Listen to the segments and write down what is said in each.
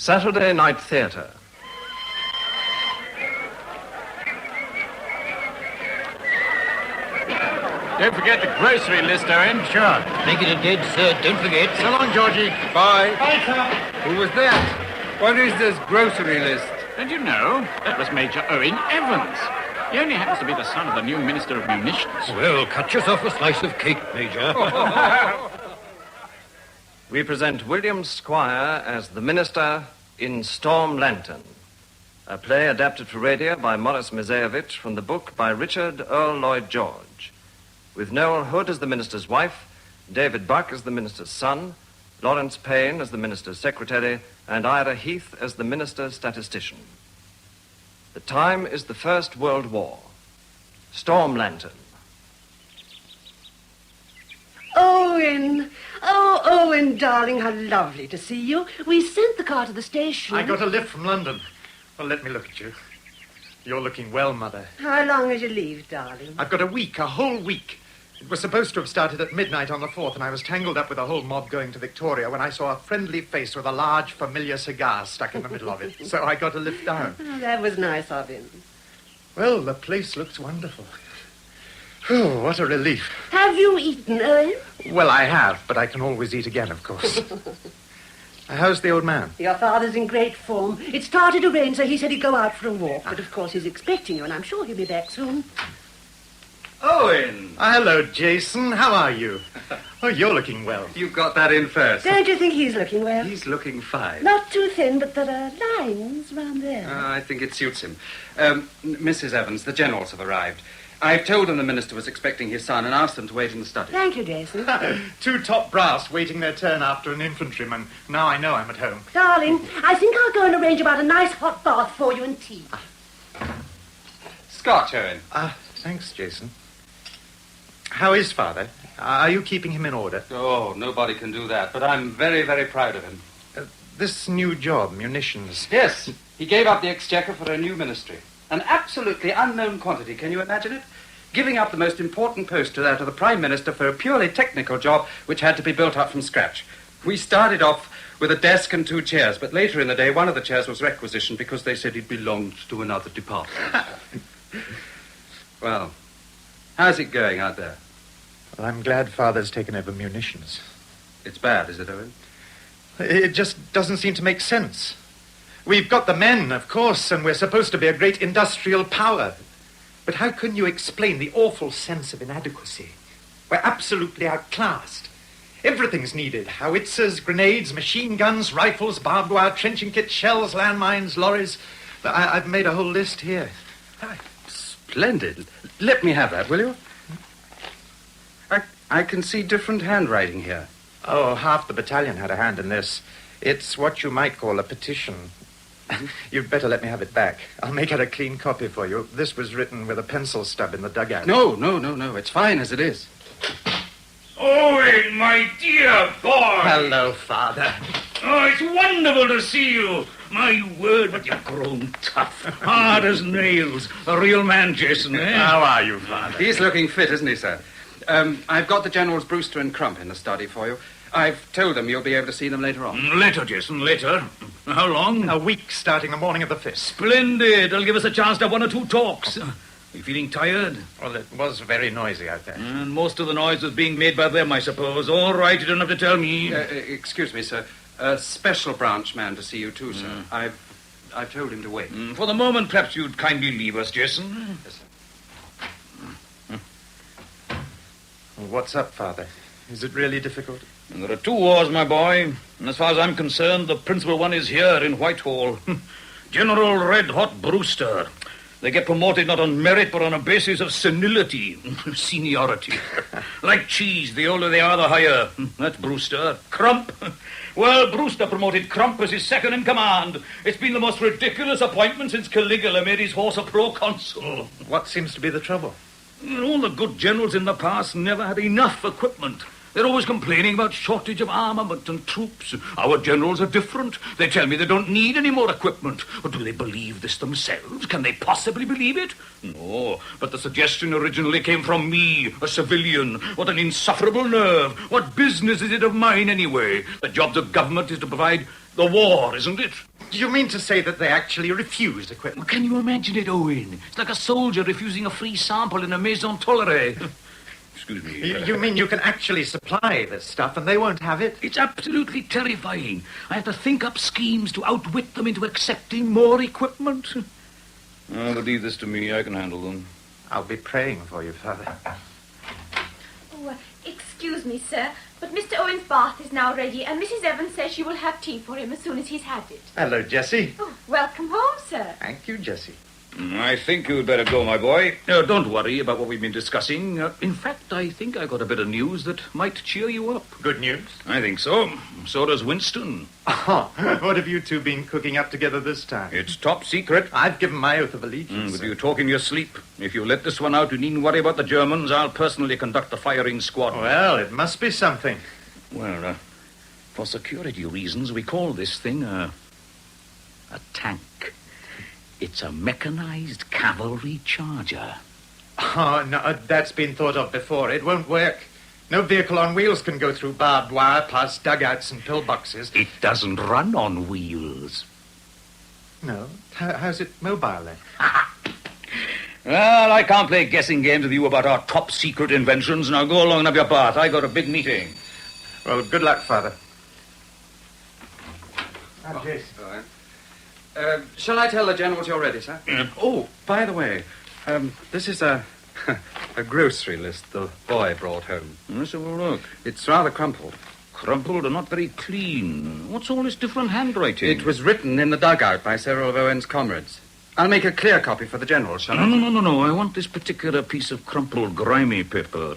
Saturday Night Theatre. Don't forget the grocery list, Owen. Sure. Make it a date, sir. Don't forget. So long, Georgie. Bye. Bye, sir. Who was that? What is this grocery list? Don't you know? That was Major Owen Evans. He only happens to be the son of the new Minister of Munitions. Well, cut yourself a slice of cake, Major. We present William Squire as the Minister in Storm Lantern, a play adapted for radio by Morris Mezeyevich from the book by Richard Earl Lloyd-George, with Noel Hood as the minister's wife, David Buck as the minister's son, Lawrence Payne as the minister's secretary, and Ira Heath as the minister's statistician. The time is the First World War. Storm Lantern. Owen! Oh, Owen, darling, how lovely to see you. We sent the car to the station. I got a lift from London. Well, let me look at you. You're looking well, Mother. How long is your leave, darling? I've got a whole week. It was supposed to have started at midnight on the 4th, and I was tangled up with a whole mob going to Victoria when I saw a friendly face with a large, familiar cigar stuck in the middle of it. So I got a lift down. Oh, that was nice of him. Well, the place looks wonderful. Oh, what a relief. Have you eaten, Owen? Well, I have, but I can always eat again, of course. How's the old man? Your father's in great form. It started to rain, so he said he'd go out for a walk. But, of course, he's expecting you, and I'm sure he'll be back soon. Owen! Hello, Jason. How are you? Oh, you're looking well. You got that in first. Don't you think he's looking well? He's looking fine. Not too thin, but there are lines round there. I think it suits him. Mrs. Evans, the generals have arrived. I've told them the minister was expecting his son and asked them to wait in the study. Thank you, Jason. 2 top brass waiting their turn after an infantryman. Now I know I'm at home. Darling, I think I'll go and arrange about a nice hot bath for you and tea. Scotch, Owen. Thanks, Jason. How is Father? Are you keeping him in order? Oh, nobody can do that, but I'm very, very proud of him. This new job, munitions. Yes, he gave up the exchequer for a new ministry. An absolutely unknown quantity, can you imagine it? Giving up the most important post to that of the Prime Minister for a purely technical job which had to be built up from scratch. We started off with a desk and 2 chairs, but later in the day one of the chairs was requisitioned because they said it belonged to another department. Well, how's it going out there? Well, I'm glad Father's taken over munitions. It's bad, is it, Owen? It just doesn't seem to make sense. We've got the men, of course, and we're supposed to be a great industrial power. But how can you explain the awful sense of inadequacy? We're absolutely outclassed. Everything's needed. Howitzers, grenades, machine guns, rifles, barbed wire, trenching kits, shells, landmines, lorries. I've made a whole list here. Splendid. Let me have that, will you? I can see different handwriting here. Oh, half the battalion had a hand in this. It's what you might call a petition. You'd better let me have it back. I'll make out a clean copy for you. This was written with a pencil stub in the dugout. No. It's fine as it is. Owen, my dear boy. Hello, Father. Oh, it's wonderful to see you. My word, but you've grown tough. Hard as nails. A real man, Jason, eh? How are you, Father? He's looking fit, isn't he, sir? I've got the Generals Brewster and Crump in the study for you. I've told them you'll be able to see them later on. Later, Jason, later. How long? A week, starting the morning of the 5th. Splendid. It'll give us a chance to have 1 or 2 talks. Are you feeling tired? Well, it was very noisy out there. And most of the noise was being made by them, I suppose. All right, you don't have to tell me. Excuse me, sir. A special branch man to see you too, sir. I've told him to wait. For the moment, perhaps you'd kindly leave us, Jason. Yes, sir. Well, what's up, Father? Is it really difficult? And there are 2 wars, my boy. And as far as I'm concerned, the principal one is here in Whitehall. General Red Hot Brewster. They get promoted not on merit, but on a basis of senility, seniority. Like cheese, the older they are, the higher. That's Brewster. Crump. Well, Brewster promoted Crump as his second in command. It's been the most ridiculous appointment since Caligula made his horse a proconsul. What seems to be the trouble? All the good generals in the past never had enough equipment. They're always complaining about shortage of armament and troops. Our generals are different. They tell me they don't need any more equipment. But do they believe this themselves? Can they possibly believe it? No, but the suggestion originally came from me, a civilian. What an insufferable nerve. What business is it of mine, anyway? The job of government is to provide the war, isn't it? Do you mean to say that they actually refuse equipment? Can you imagine it, Owen? It's like a soldier refusing a free sample in a maison tolerée. Excuse me. You mean you can actually supply this stuff and they won't have it? It's absolutely terrifying. I have to think up schemes to outwit them into accepting more equipment. Oh, but leave this to me. I can handle them. I'll be praying for you, Father. Oh, excuse me, sir, but Mr. Owen's bath is now ready, and Mrs. Evans says she will have tea for him as soon as he's had it. Hello, Jessie. Oh, welcome home, sir. Thank you, Jessie. I think you'd better go, my boy. Don't worry about what we've been discussing. In fact, I think I got a bit of news that might cheer you up. Good news? I think so. So does Winston. Oh, what have you two been cooking up together this time? It's top secret. I've given my oath of allegiance. With you talk in your sleep. If you let this one out, you needn't worry about the Germans. I'll personally conduct the firing squad. Well, it must be something. Well, for security reasons, we call this thing a tank. It's a mechanized cavalry charger. Oh, no, that's been thought of before. It won't work. No vehicle on wheels can go through barbed wire past dugouts and pillboxes. It doesn't run on wheels. No? How's it mobile, then? Well, I can't play guessing games with you about our top secret inventions. Now go along and have your bath. I got a big meeting. Well, good luck, Father. Jason. Shall I tell the generals you're ready, sir? Oh, by the way, this is a grocery list the boy brought home. Let's have a look. It's rather crumpled. Crumpled and not very clean. What's all this different handwriting? It was written in the dugout by several of Owen's comrades. I'll make a clear copy for the generals, shall I? No. I want this particular piece of crumpled, grimy paper.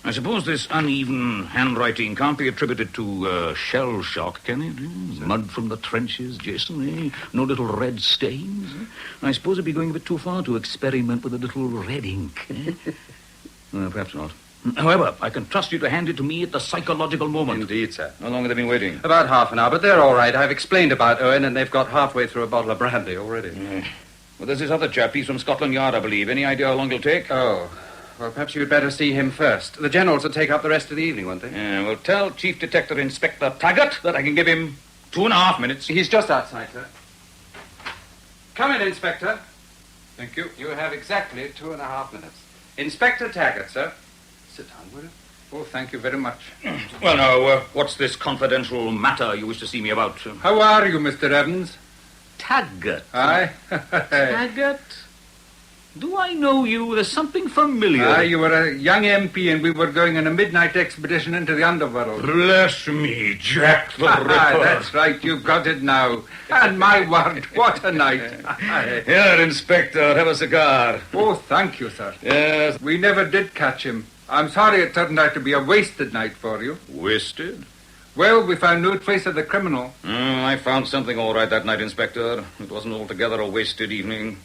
I suppose this uneven handwriting can't be attributed to shell shock, can it? Mud from the trenches, Jason, eh? No little red stains. I suppose it'd be going a bit too far to experiment with a little red ink. Eh? Perhaps not. However, I can trust you to hand it to me at the psychological moment. Indeed, sir. How long have they been waiting? About half an hour, but they're all right. I've explained about Owen, and they've got halfway through a bottle of brandy already. Well, there's this other chap. He's from Scotland Yard, I believe. Any idea how long it'll take? Oh, well, perhaps you'd better see him first. The generals will take up the rest of the evening, won't they? Yeah, well, tell Chief Detective Inspector Taggart that I can give him 2.5 minutes. He's just outside, sir. Come in, Inspector. Thank you. You have exactly 2.5 minutes. Inspector Taggart, sir. Sit down, will you? Oh, thank you very much. Well, now, what's this confidential matter you wish to see me about? How are you, Mr. Evans? Taggart. Aye. Taggart? Do I know you? There's something familiar. Aye, you were a young MP and we were going on a midnight expedition into the underworld. Bless me, Jack the Ripper. That's right, you've got it now. And my word, what a night. Here, Inspector, have a cigar. Oh, thank you, sir. Yes. We never did catch him. I'm sorry it turned out to be a wasted night for you. Wasted? Well, we found no trace of the criminal. I found something all right that night, Inspector. It wasn't altogether a wasted evening.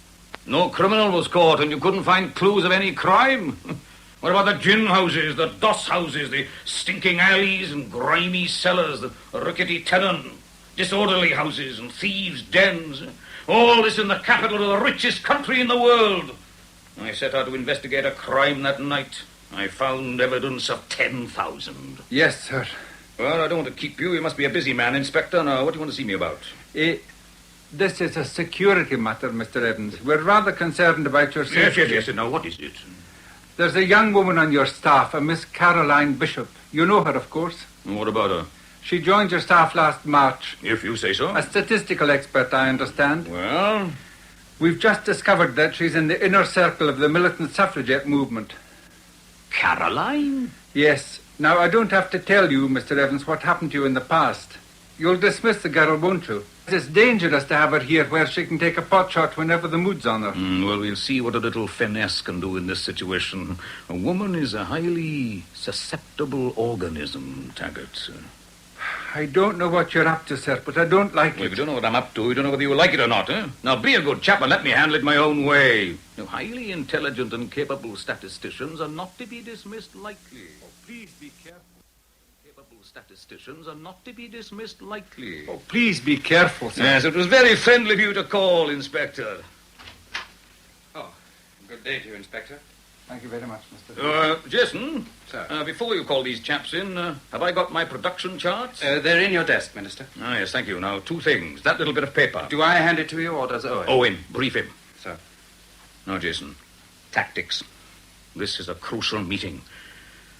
No criminal was caught, and you couldn't find clues of any crime. What about the gin houses, the doss houses, the stinking alleys and grimy cellars, the rickety tenon, disorderly houses and thieves' dens? All this in the capital of the richest country in the world. I set out to investigate a crime that night. I found evidence of 10,000. Yes, sir. Well, I don't want to keep you. You must be a busy man, Inspector. Now, what do you want to see me about? This is a security matter, Mr. Evans. We're rather concerned about your safety. Yes. Now, what is it? There's a young woman on your staff, a Miss Caroline Bishop. You know her, of course. What about her? She joined your staff last March. If you say so. A statistical expert, I understand. Well? We've just discovered that she's in the inner circle of the militant suffragette movement. Caroline? Yes. Now, I don't have to tell you, Mr. Evans, what happened to you in the past. You'll dismiss the girl, won't you? It's dangerous to have her here where she can take a pot shot whenever the mood's on her. Well, we'll see what a little finesse can do in this situation. A woman is a highly susceptible organism, Taggart. I don't know what you're up to, sir, but I don't like Well, it. if you don't know what I'm up to, you don't know whether you like it or not, eh? Now, be a good chap and let me handle it my own way. Now, highly intelligent and capable statisticians are not to be dismissed lightly. Oh, please be careful. Capable statisticians are not to be dismissed lightly. Oh, please be careful, sir. Yes, it was very friendly of you to call, Inspector. Oh, good day to you, Inspector. Thank you very much, Mr. Jason? Sir. Before you call these chaps in, have I got my production charts? They're in your desk, Minister. Ah, yes, thank you. Now, two things. That little bit of paper. Do I hand it to you, or does Owen? Owen, brief him. Sir. Now, Jason, tactics. This is a crucial meeting.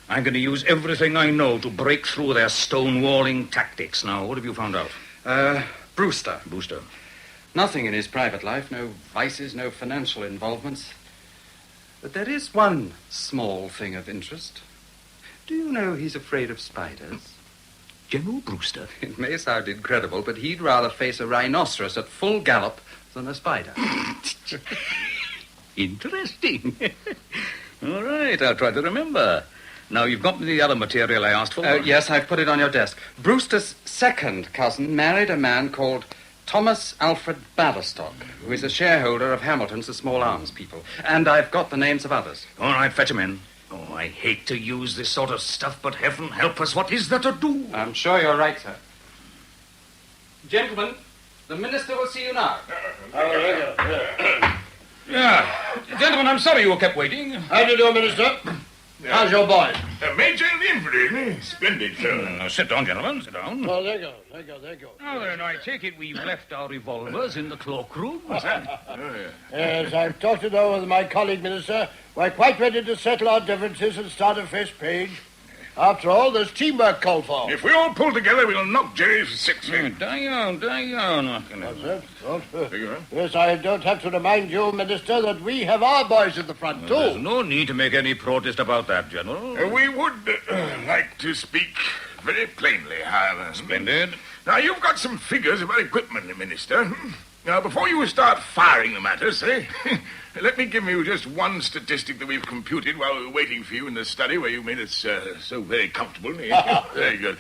I'm going to use everything I know to break through their stonewalling tactics. Now, what have you found out? Brewster. Brewster. Nothing in his private life, no vices, no financial involvements. But there is one small thing of interest. Do you know he's afraid of spiders? General Brewster? It may sound incredible, but he'd rather face a rhinoceros at full gallop than a spider. Interesting. All right, I'll try to remember. Now, you've got me the other material I asked for? Yes, I've put it on your desk. Brewster's second cousin married a man called Thomas Alfred Baverstock, who is a shareholder of Hamilton's The Small Arms People. And I've got the names of others. All right, fetch him in. Oh, I hate to use this sort of stuff, but heaven help us, what is there to do? I'm sure you're right, sir. Gentlemen, the minister will see you now. Yeah. Gentlemen, I'm sorry you were kept waiting. How do you do, Minister? How's your boy? Major in the infantry, isn't he? Splendid, sir. Sit down, gentlemen, sit down. Oh, there you go. Now then, I take it we've left our revolvers in the cloakroom. Yes, I've talked it over with my colleague, Minister. We're quite ready to settle our differences and start a fresh page. After all, there's teamwork called for. If we all pull together, we'll knock Jerry for 6 feet. Down. That's it. Yes, I don't have to remind you, Minister, that we have our boys at the front, too. There's no need to make any protest about that, General. We would like to speak very plainly, however. Splendid. Now, you've got some figures about equipment, Minister. Now, before you start firing the matter, say, let me give you just one statistic that we've computed while we were waiting for you in the study where you made us so very comfortable. Very good.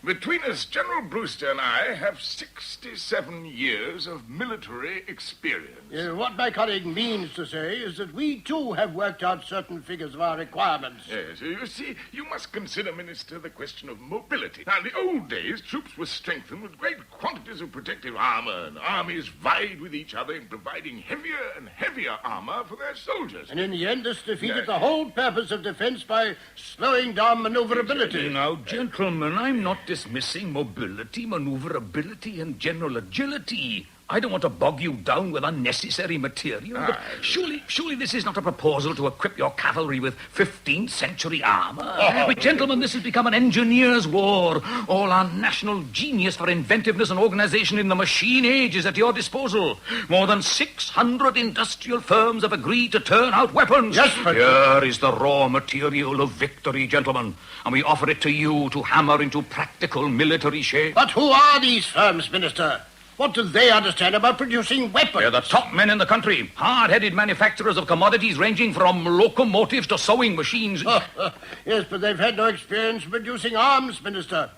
Between us, General Brewster and I have 67 years of military experience. What my colleague means to say is that we, too, have worked out certain figures of our requirements. Yes, you see, you must consider, Minister, the question of mobility. Now, in the old days, troops were strengthened with great quantities of protective armor, and armies vied with each other in providing heavier and heavier armor for their soldiers. And in the end, this defeated the whole purpose of defense by slowing down maneuverability. Now, gentlemen, I'm not dismissing mobility, maneuverability, and general agility. I don't want to bog you down with unnecessary material, but surely this is not a proposal to equip your cavalry with 15th century armor. Gentlemen, this has become an engineer's war. All our national genius for inventiveness and organization in the machine age is at your disposal. More than 600 industrial firms have agreed to turn out weapons. Yes, but here is the raw material of victory, gentlemen, and we offer it to you to hammer into practical military shape. But who are these firms, Minister? What do they understand about producing weapons? They're the top men in the country. Hard-headed manufacturers of commodities ranging from locomotives to sewing machines. Yes, but they've had no experience producing arms, Minister.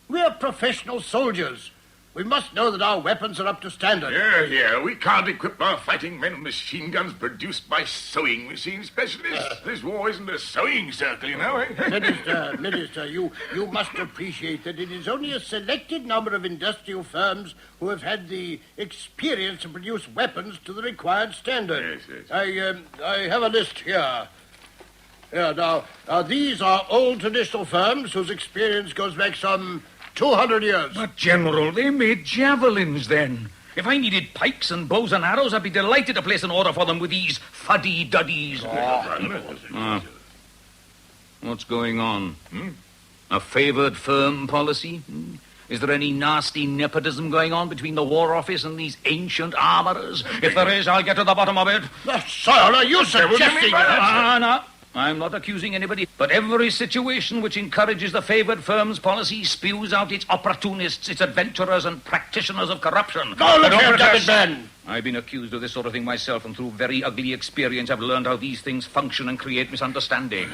We're professional soldiers. We must know that our weapons are up to standard. Yeah. We can't equip our fighting men with machine guns produced by sewing machine specialists. This war isn't a sewing circle, you know, eh? Minister, you must appreciate that it is only a selected number of industrial firms who have had the experience to produce weapons to the required standard. Yes. I have a list here. Now, these are old traditional firms whose experience goes back some 200 years. But, General, they made javelins then. If I needed pikes and bows and arrows, I'd be delighted to place an order for them with these fuddy-duddies. What's going on? A favored firm policy? Is there any nasty nepotism going on between the War Office and these ancient armorers? If there is, I'll get to the bottom of it. Sir, are you suggesting... No. I'm not accusing anybody, but every situation which encourages the favored firm's policy spews out its opportunists, its adventurers, and practitioners of corruption. Go, look here, David Ben. I've been accused of this sort of thing myself, and through very ugly experience, I've learned how these things function and create misunderstanding.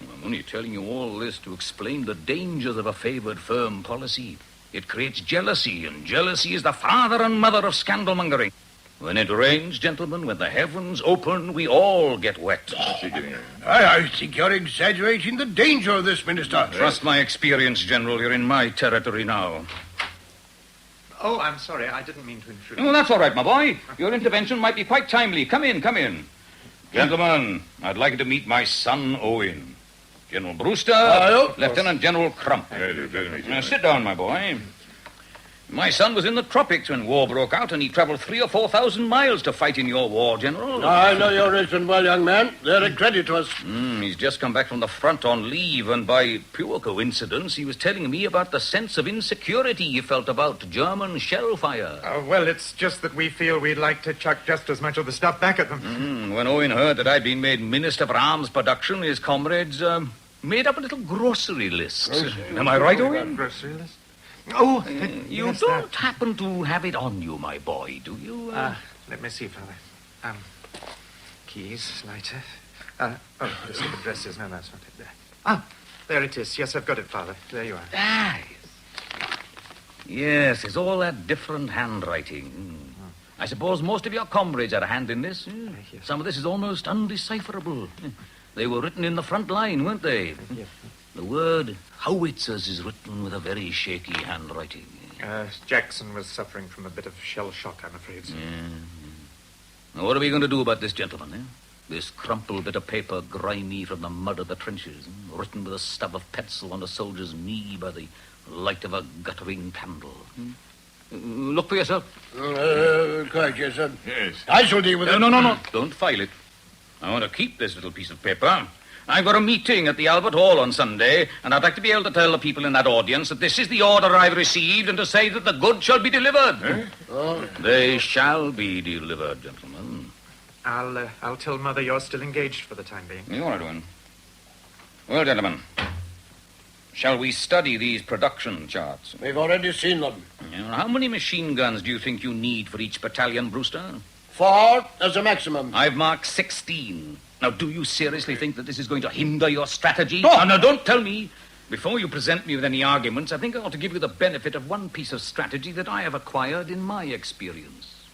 I'm only telling you all this to explain the dangers of a favored firm policy. It creates jealousy, and jealousy is the father and mother of scandalmongering. When it rains, gentlemen, when the heavens open, we all get wet. I think you're exaggerating the danger of this, Minister. Trust my experience, General. You're in my territory now. Oh, I'm sorry. I didn't mean to intrude. Oh, that's all right, my boy. Your intervention might be quite timely. Come in. Gentlemen, I'd like you to meet my son, Owen. General Brewster, Lieutenant General Crump. Now, sit down, my boy. My son was in the tropics when war broke out, and he traveled 3,000 or 4,000 miles to fight in your war, General. I know your reason well, young man. They're a credit to us. He's just come back from the front on leave, and by pure coincidence, he was telling me about the sense of insecurity he felt about German shell fire. Well, it's just that we feel we'd like to chuck just as much of the stuff back at them. When Owen heard that I'd been made Minister for Arms Production, his comrades made up a little grocery list. Am I right, Owen? Grocery list? Oh, you yes, don't happen to have it on you, my boy, do you? Let me see, Father. Keys, lighter. Let's see the dresses. No, that's not it there. Ah, there it is. Yes, I've got it, Father. There you are. Ah, yes, it's all that different handwriting. I suppose most of your comrades had a hand in this. Yes. Some of this is almost undecipherable. They were written in the front line, weren't they? Yes. The word howitzers is written with a very shaky handwriting. Jackson was suffering from a bit of shell shock, I'm afraid. Now, what are we going to do about this gentleman, This crumpled bit of paper, grimy from the mud of the trenches, written with a stub of pencil on a soldier's knee by the light of a guttering candle. Look for yourself. Quite, yes, sir. Yes. I shall deal with it. No. Don't file it. I want to keep this little piece of paper. I've got a meeting at the Albert Hall on Sunday, and I'd like to be able to tell the people in that audience that this is the order I've received and to say that the goods shall be delivered. They shall be delivered, gentlemen. I'll tell Mother you're still engaged for the time being. You are doing. Well, gentlemen, shall we study these production charts? We've already seen them. How many machine guns do you think you need for each battalion, Brewster? 4 as a maximum. I've marked 16. Now, do you seriously think that this is going to hinder your strategy? No, don't tell me. Before you present me with any arguments, I think I ought to give you the benefit of one piece of strategy that I have acquired in my experience.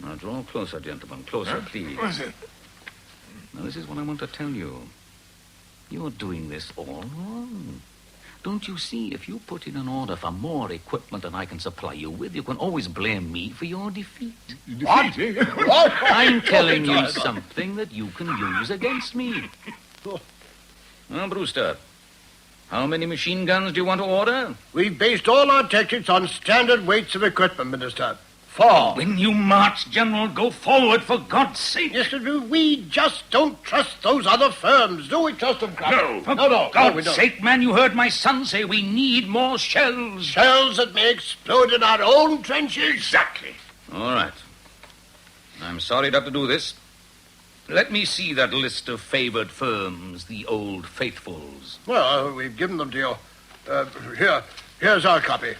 Now, draw closer, gentlemen. Closer, please. What's it? Now, this is what I want to tell you. You're doing this all wrong. Don't you see, if you put in an order for more equipment than I can supply you with, you can always blame me for your defeat. What? I'm telling you something that you can use against me. Now, Brewster, how many machine guns do you want to order? We've based all our tactics on standard weights of equipment, Minister. 4. When you march, General, go forward, for God's sake. Yes, we just don't trust those other firms. Do we trust them, Crump? For No, God's we don't. sake, man, you heard my son say we need more shells. Shells that may explode in our own trenches? Exactly. All right. I'm sorry to have to do this. Let me see that list of favored firms, the old faithfuls. Well, we've given them to you. Here's our copy.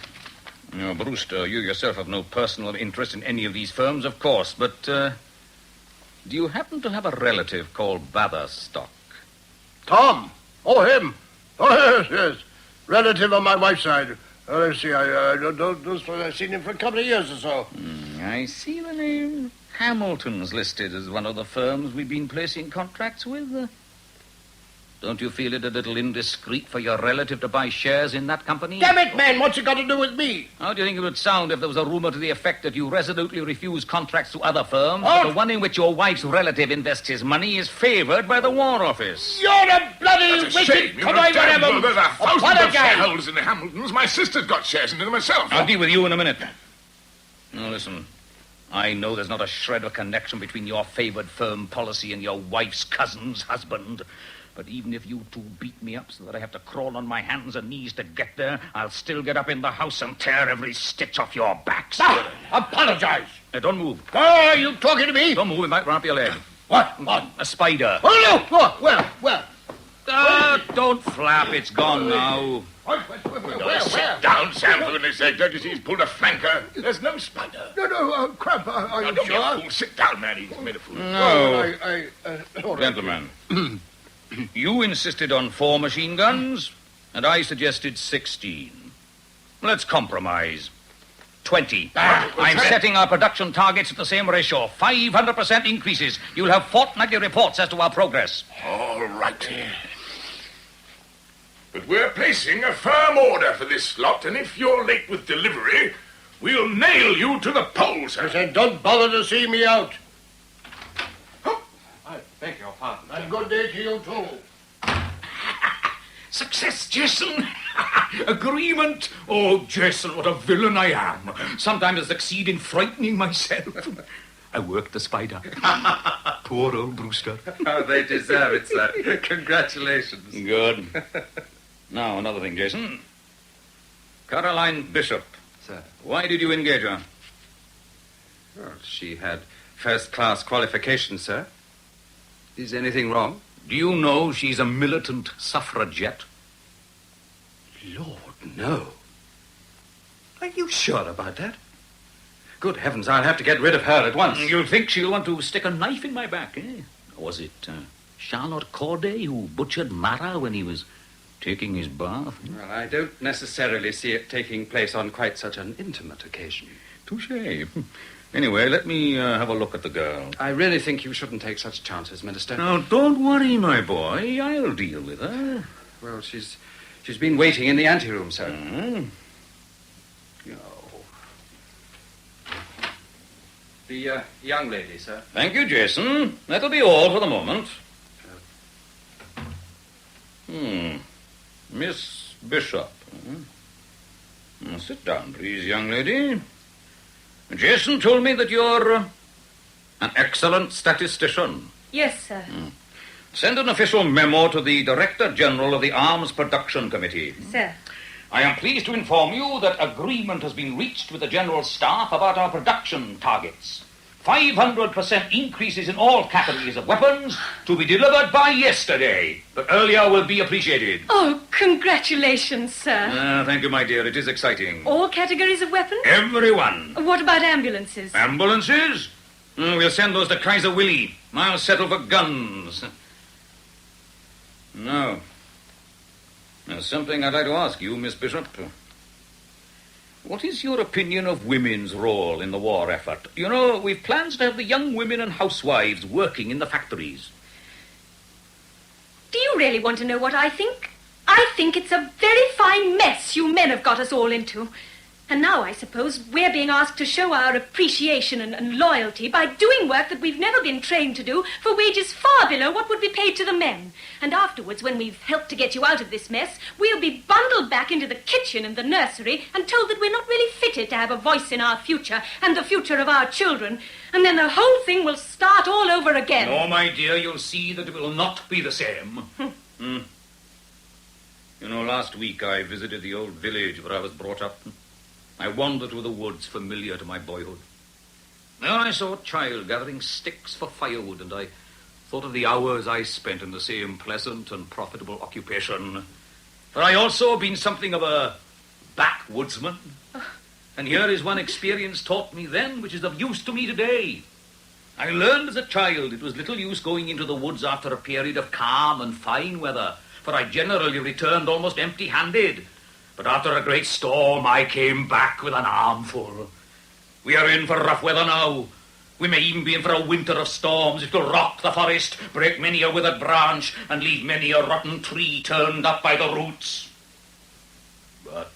Now, Brewster, you yourself have no personal interest in any of these firms, of course, but do you happen to have a relative called Batherstock? Tom. Oh, him. Oh, yes. Relative on my wife's side. Let's see, I've seen him for a couple of years or so. I see the name Hamilton's listed as one of the firms we've been placing contracts with. Don't you feel it a little indiscreet for your relative to buy shares in that company? Damn it, man, what's it got to do with me? How do you think it would sound if there was a rumor to the effect that you resolutely refuse contracts to other firms, but the one in which your wife's relative invests his money is favored by the War Office? You're a bloody That's a wicked shame. You're a damn well. There's thousands of Apologize. shareholders in the Hamiltons. My sister's got shares in them herself. I'll deal with you in a minute. Now, listen. I know there's not a shred of connection between your favored firm policy and your wife's cousin's husband. But even if you two beat me up so that I have to crawl on my hands and knees to get there, I'll still get up in the house and tear every stitch off your backs. Apologize. Now, don't move. Oh, are you talking to me? Don't move, it might run up your leg. What? A spider. Oh, no. Oh, well. Don't flap. It's gone now. Where? Sit down, Sam, for goodness sake. Don't you see he's pulled a flanker? There's no spider. No, Crump, are Now, you don't be a sure? fool. Sit down, man. He's made a fool. No. All right. Gentlemen, you insisted on 4 machine guns, and I suggested 16. Let's compromise. 20. I'm setting our production targets at the same ratio. 500% increases. You'll have fortnightly reports as to our progress. All right. But we're placing a firm order for this lot, and if you're late with delivery, we'll nail you to the pole, sir. I said, don't bother to see me out. Beg your pardon. And good day to you, too. Success, Jason! Agreement! Oh, Jason, what a villain I am. Sometimes I succeed in frightening myself. I worked the spider. Poor old Brewster. Oh, they deserve it, sir. Congratulations. Good. Now, another thing, Jason. Caroline Bishop. Sir. Why did you engage her? Well, she had first-class qualifications, sir. Is anything wrong? Do you know she's a militant suffragette? Lord, no. Are you sure about that? Good heavens, I'll have to get rid of her at once. You think she'll want to stick a knife in my back, eh? Or was it Charlotte Corday who butchered Mara when he was taking his bath? Well, I don't necessarily see it taking place on quite such an intimate occasion. Touché. Anyway, let me have a look at the girl. I really think you shouldn't take such chances, Minister. Now, don't worry, my boy. I'll deal with her. Well, she's been waiting in the anteroom, sir. The young lady, sir. Thank you, Jason. That'll be all for the moment. Miss Bishop. Sit down, please, young lady. Jason told me that you're an excellent statistician. Yes, sir. Send an official memo to the Director General of the Arms Production Committee. Sir. I am pleased to inform you that agreement has been reached with the General Staff about our production targets. 500% increases in all categories of weapons to be delivered by yesterday. But earlier will be appreciated. Oh, congratulations, sir. Thank you, my dear. It is exciting. All categories of weapons? Everyone. What about ambulances? Ambulances? We'll send those to Kaiser Willie. I'll settle for guns. No. There's something I'd like to ask you, Miss Bishop. What is your opinion of women's role in the war effort? You know, we've plans to have the young women and housewives working in the factories. Do you really want to know what I think? I think it's a very fine mess you men have got us all into. And now, I suppose, we're being asked to show our appreciation and loyalty by doing work that we've never been trained to do for wages far below what would be paid to the men. And afterwards, when we've helped to get you out of this mess, we'll be bundled back into the kitchen and the nursery and told that we're not really fitted to have a voice in our future and the future of our children. And then the whole thing will start all over again. No, my dear, you'll see that it will not be the same. You know, last week I visited the old village where I was brought up. I wandered through the woods familiar to my boyhood. There I saw a child gathering sticks for firewood, and I thought of the hours I spent in the same pleasant and profitable occupation. For I also have been something of a backwoodsman. And here is one experience taught me then, which is of use to me today. I learned as a child it was little use going into the woods after a period of calm and fine weather, for I generally returned almost empty-handed. But after a great storm, I came back with an armful. We are in for rough weather now. We may even be in for a winter of storms. It will rock the forest, break many a withered branch, and leave many a rotten tree turned up by the roots. But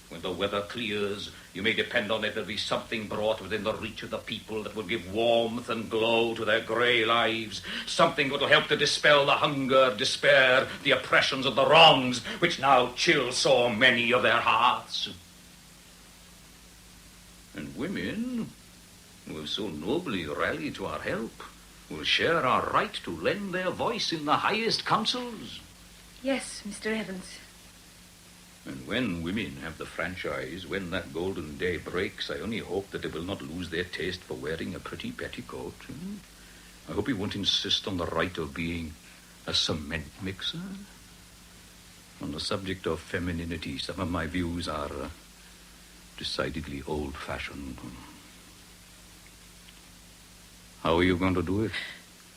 when the weather clears, you may depend on it there'll be something brought within the reach of the people that will give warmth and glow to their grey lives, something that will help to dispel the hunger, despair, the oppressions of the wrongs which now chill so many of their hearts. And women, who have so nobly rallied to our help, will share our right to lend their voice in the highest councils. Yes, Mr. Evans. And when women have the franchise, when that golden day breaks, I only hope that they will not lose their taste for wearing a pretty petticoat. I hope he won't insist on the right of being a cement mixer. On the subject of femininity, some of my views are decidedly old-fashioned. How are you going to do it?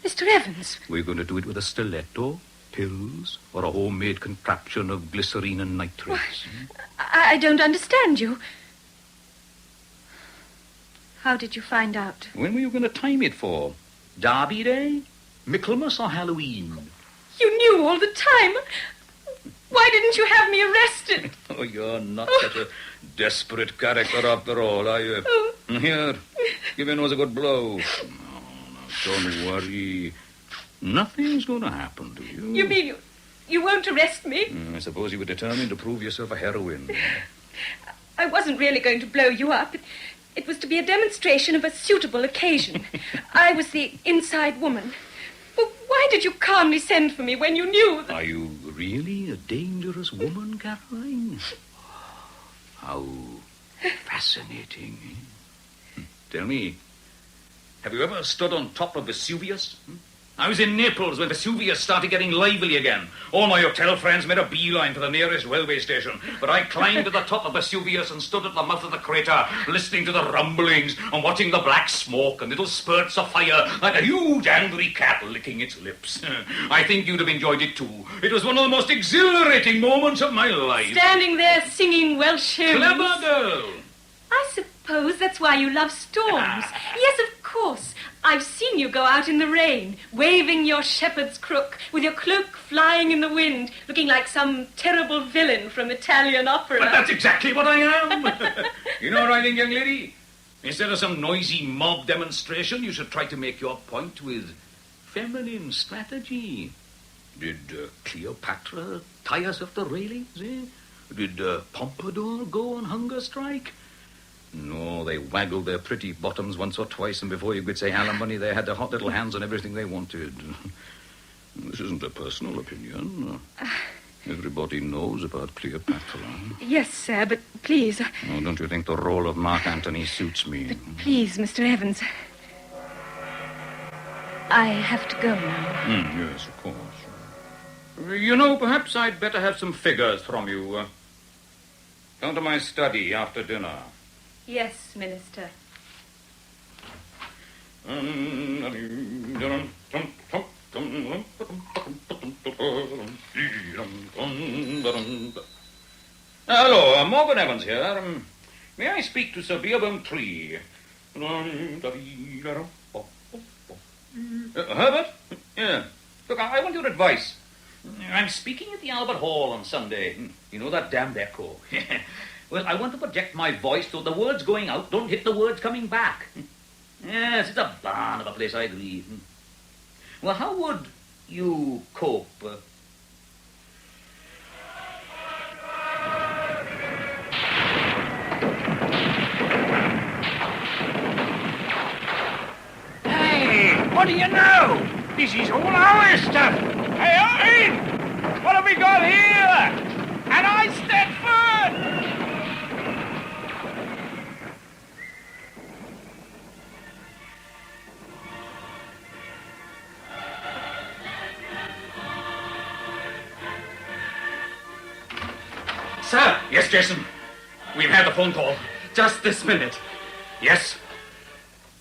Mr. Evans. We're going to do it with a stiletto, pills, or a homemade contraption of glycerine and nitrates. I don't understand you. How did you find out? When were you going to time it for? Derby Day? Michaelmas or Halloween? You knew all the time. Why didn't you have me arrested? Oh, you're not such a desperate character after all, are you? Here, give your nose a good blow. Oh, now, don't worry. Nothing's going to happen to you. You mean you won't arrest me? I suppose you were determined to prove yourself a heroine. I wasn't really going to blow you up. It was to be a demonstration of a suitable occasion. I was the inside woman. But why did you calmly send for me when you knew that... Are you really a dangerous woman, Caroline? How fascinating. Tell me, have you ever stood on top of Vesuvius? I was in Naples when Vesuvius started getting lively again. All my hotel friends made a beeline for the nearest railway station. But I climbed to the top of Vesuvius and stood at the mouth of the crater, listening to the rumblings and watching the black smoke and little spurts of fire like a huge angry cat licking its lips. I think you'd have enjoyed it too. It was one of the most exhilarating moments of my life. Standing there singing Welsh hymns. Clever girl. I suppose that's why you love storms. Yes, of course. I've seen you go out in the rain, waving your shepherd's crook, with your cloak flying in the wind, looking like some terrible villain from Italian opera. But that's exactly what I am. You know what I think, young lady? Instead of some noisy mob demonstration, you should try to make your point with feminine strategy. Did Cleopatra tie herself to railings, eh? Did Pompadour go on hunger strike? No, they waggled their pretty bottoms once or twice, and before you could say alimony, they had their hot little hands on everything they wanted. This isn't a personal opinion. Everybody knows about Cleopatra. Yes, sir, but please... Oh, don't you think the role of Mark Antony suits me? But please, Mr. Evans... I have to go now. Yes, of course. You know, perhaps I'd better have some figures from you. Come to my study after dinner. Yes, Minister. Hello, Morgan Evans here. May I speak to Sir Beerbohm Tree? Herbert? Yeah. Look, I want your advice. I'm speaking at the Albert Hall on Sunday. You know that damned echo? Well, I want to project my voice so the words going out don't hit the words coming back. Yes, it's a barn of a place, I agree. Well, how would you cope? Hey, what do you know? This is all our stuff. Hey, Owen! What have we got here? And I Stedford! Sir! Yes, Jason. We've had the phone call. Just this minute. Yes?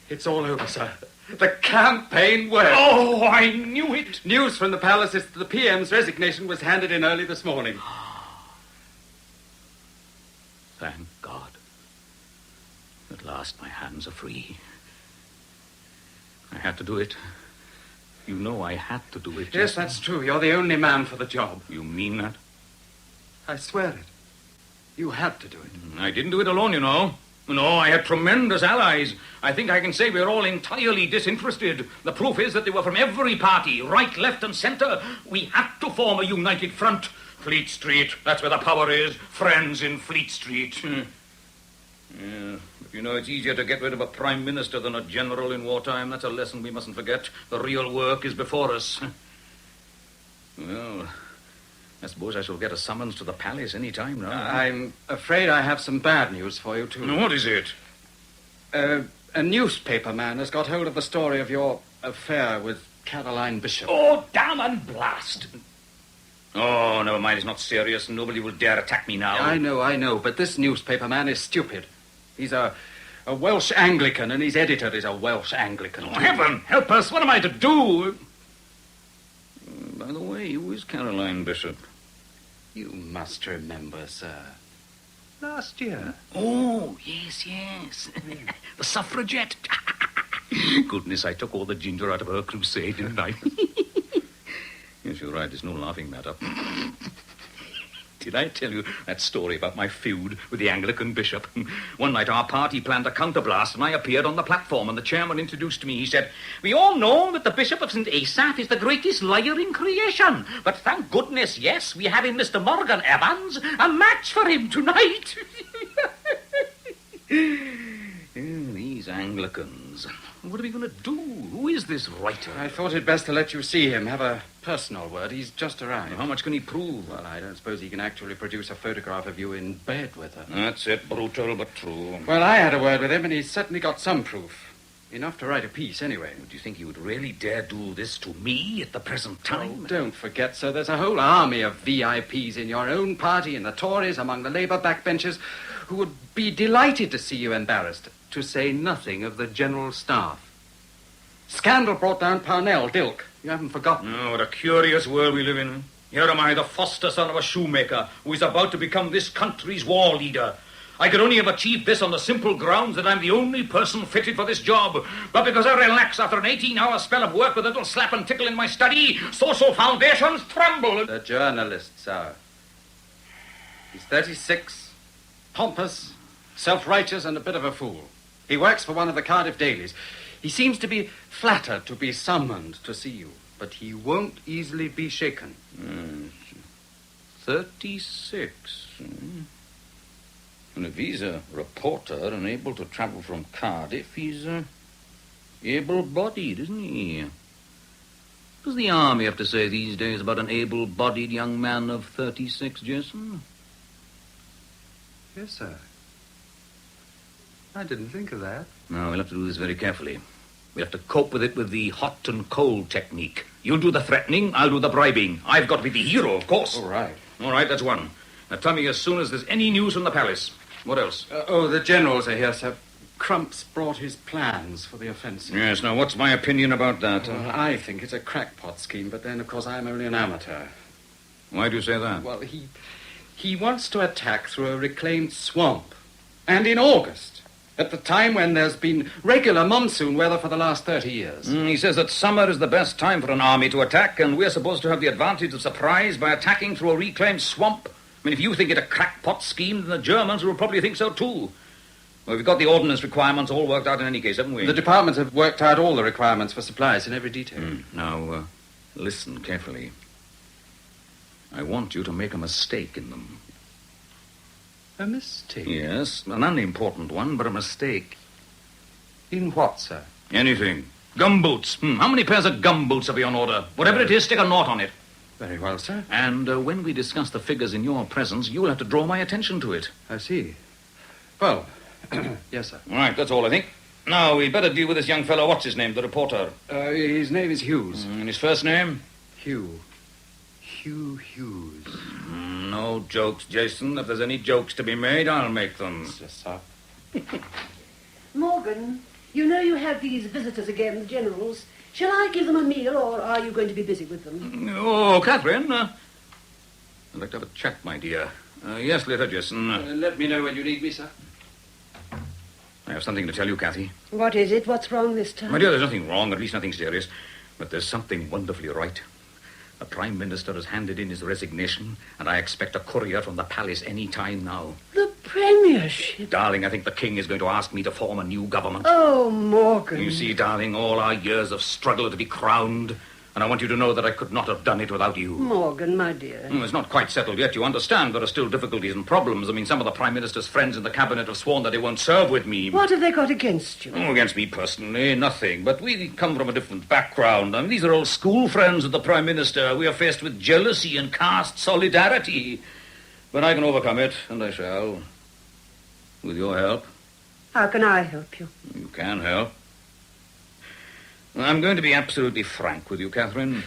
It's all over, sir. The campaign worked. Oh, I knew it. News from the palace is that the PM's resignation was handed in early this morning. Thank God. At last my hands are free. I had to do it. You know I had to do it. Yes, Jason. that's true. You're the only man for the job. You mean that? I swear it. You had to do it. I didn't do it alone, you know. No, I had tremendous allies. I think I can say we're all entirely disinterested. The proof is that they were from every party, right, left, and centre. We had to form a united front. Fleet Street, that's where the power is. Friends in Fleet Street. Yeah, but you know, it's easier to get rid of a prime minister than a general in wartime. That's a lesson we mustn't forget. The real work is before us. Well, I suppose I shall get a summons to the palace any time now. I'm afraid I have some bad news for you, too. What is it? A newspaper man has got hold of the story of your affair with Caroline Bishop. Oh, damn and blast! Oh, never mind, it's not serious. Nobody will dare attack me now. I know, but this newspaper man is stupid. He's a Welsh Anglican, and his editor is a Welsh Anglican. Oh, heaven help us, what am I to do? By the way, who is Caroline Bishop? You must remember, sir. Last year. Oh, yes. The suffragette. Goodness, I took all the ginger out of her crusade, didn't I? Yes, you're right, it's no laughing matter. Did I tell you that story about my feud with the Anglican bishop? One night our party planned a counterblast and I appeared on the platform and the chairman introduced me. He said, "We all know that the Bishop of St. Asaph is the greatest liar in creation. But thank goodness, yes, we have in Mr. Morgan Evans a match for him tonight." These Anglicans. What are we going to do? Who is this writer? I thought it best to let you see him, have a personal word. He's just arrived. How much can he prove? Well, I don't suppose he can actually produce a photograph of you in bed with her. That's it, brutal but true. Well, I had a word with him, and he's certainly got some proof. Enough to write a piece, anyway. Do you think he would really dare do this to me at the present time? Oh, don't forget, sir, there's a whole army of VIPs in your own party, in the Tories, among the Labour backbenchers, who would be delighted to see you embarrassed, to say nothing of the General Staff. Scandal brought down Parnell, Dilk. You haven't forgotten. No, what a curious world we live in. Here am I, the foster son of a shoemaker, who is about to become this country's war leader. I could only have achieved this on the simple grounds that I'm the only person fitted for this job. But because I relax after an 18-hour spell of work with a little slap and tickle in my study, social foundations tremble. The journalist, sir. He's 36, pompous, self-righteous, and a bit of a fool. He works for one of the Cardiff dailies. He seems to be flattered to be summoned to see you, but he won't easily be shaken. 36. And if he's a reporter and able to travel from Cardiff, he's able-bodied, isn't he? What does the army have to say these days about an able-bodied young man of 36, Jason? Yes, sir. I didn't think of that. No, we'll have to do this very carefully. We'll have to cope with it with the hot and cold technique. You'll do the threatening, I'll do the bribing. I've got to be the hero, of course. All right. All right, that's one. Now tell me as soon as there's any news from the palace. What else? The generals are here, sir. Crump's brought his plans for the offensive. Yes, now what's my opinion about that? Well, I think it's a crackpot scheme, but then, of course, I'm only an amateur. Why do you say that? Well, he wants to attack through a reclaimed swamp. And in August, at the time when there's been regular monsoon weather for the last 30 years. He says that summer is the best time for an army to attack, and we're supposed to have the advantage of surprise by attacking through a reclaimed swamp. I mean, if you think it a crackpot scheme, then the Germans will probably think so too. Well, we've got the ordnance requirements all worked out in any case, haven't we? The departments have worked out all the requirements for supplies in every detail. Now, listen carefully. I want you to make a mistake in them. A mistake? Yes, an unimportant one, but a mistake. In what, sir? Anything. Gumboots. How many pairs of gumboots have you on order? Whatever it is, stick a knot on it. Very well, sir. And when we discuss the figures in your presence, you'll have to draw my attention to it. I see. Well, yes, sir. All right, that's all, I think. Now, we'd better deal with this young fellow. What's his name, the reporter? His name is Hughes. And his first name? Hugh Hughes. No jokes, Jason. If there's any jokes to be made, I'll make them. Yes, sir. Morgan, you know you have these visitors again, the generals. Shall I give them a meal, or are you going to be busy with them? Oh, Catherine. I'd like to have a chat, my dear. Yes, later, Jason. Let me know when you need me, sir. I have something to tell you, Cathy. What is it? What's wrong this time? My dear, there's nothing wrong, at least nothing serious. But there's something wonderfully right. The Prime Minister has handed in his resignation, and I expect a courier from the palace any time now. The Premiership? Darling, I think the King is going to ask me to form a new government. Oh, Morgan. You see, darling, all our years of struggle to be crowned, and I want you to know that I could not have done it without you. Morgan, my dear. It's not quite settled yet, you understand. There are still difficulties and problems. I mean, some of the Prime Minister's friends in the Cabinet have sworn that they won't serve with me. What have they got against you? Oh, against me personally, nothing. But we come from a different background. I mean, these are all school friends of the Prime Minister. We are faced with jealousy and caste solidarity. But I can overcome it, and I shall. With your help. How can I help you? You can help. I'm going to be absolutely frank with you, Catherine.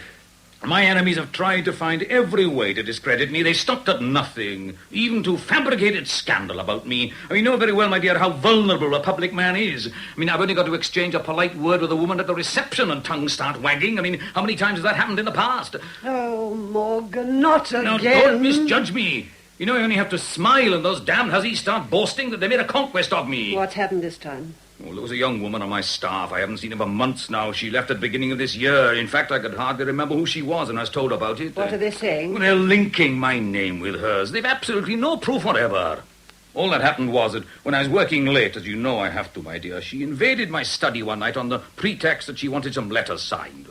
My enemies have tried to find every way to discredit me. They stopped at nothing, even to fabricated scandal about me. I mean, you know very well, my dear, how vulnerable a public man is. I mean, I've only got to exchange a polite word with a woman at the reception and tongues start wagging. I mean, how many times has that happened in the past? Oh, Morgan, not again. Now, don't misjudge me. You know, I only have to smile and those damned hussies start boasting that they made a conquest of me. What's happened this time? Well, there was a young woman on my staff. I haven't seen her for months now. She left at the beginning of this year. In fact, I could hardly remember who she was when I was told about it. What are they saying? Well, they're linking my name with hers. They've absolutely no proof whatever. All that happened was that when I was working late, as you know I have to, my dear, she invaded my study one night on the pretext that she wanted some letters signed.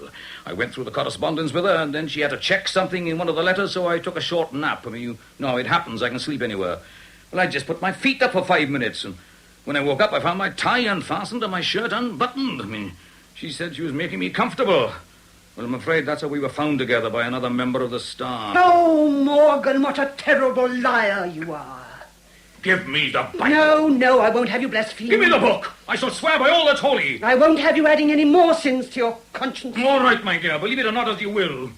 I went through the correspondence with her, and then she had to check something in one of the letters, so I took a short nap. I mean, you know how it happens. I can sleep anywhere. Well, I just put my feet up for 5 minutes, and when I woke up, I found my tie unfastened and my shirt unbuttoned. I mean, she said she was making me comfortable. Well, I'm afraid that's how we were found together by another member of the staff. Oh, Morgan, what a terrible liar you are. Give me the Bible. No, I won't have you blaspheme. Give me the book. I shall swear by all that's holy. I won't have you adding any more sins to your conscience. All right, my dear, believe it or not as you will.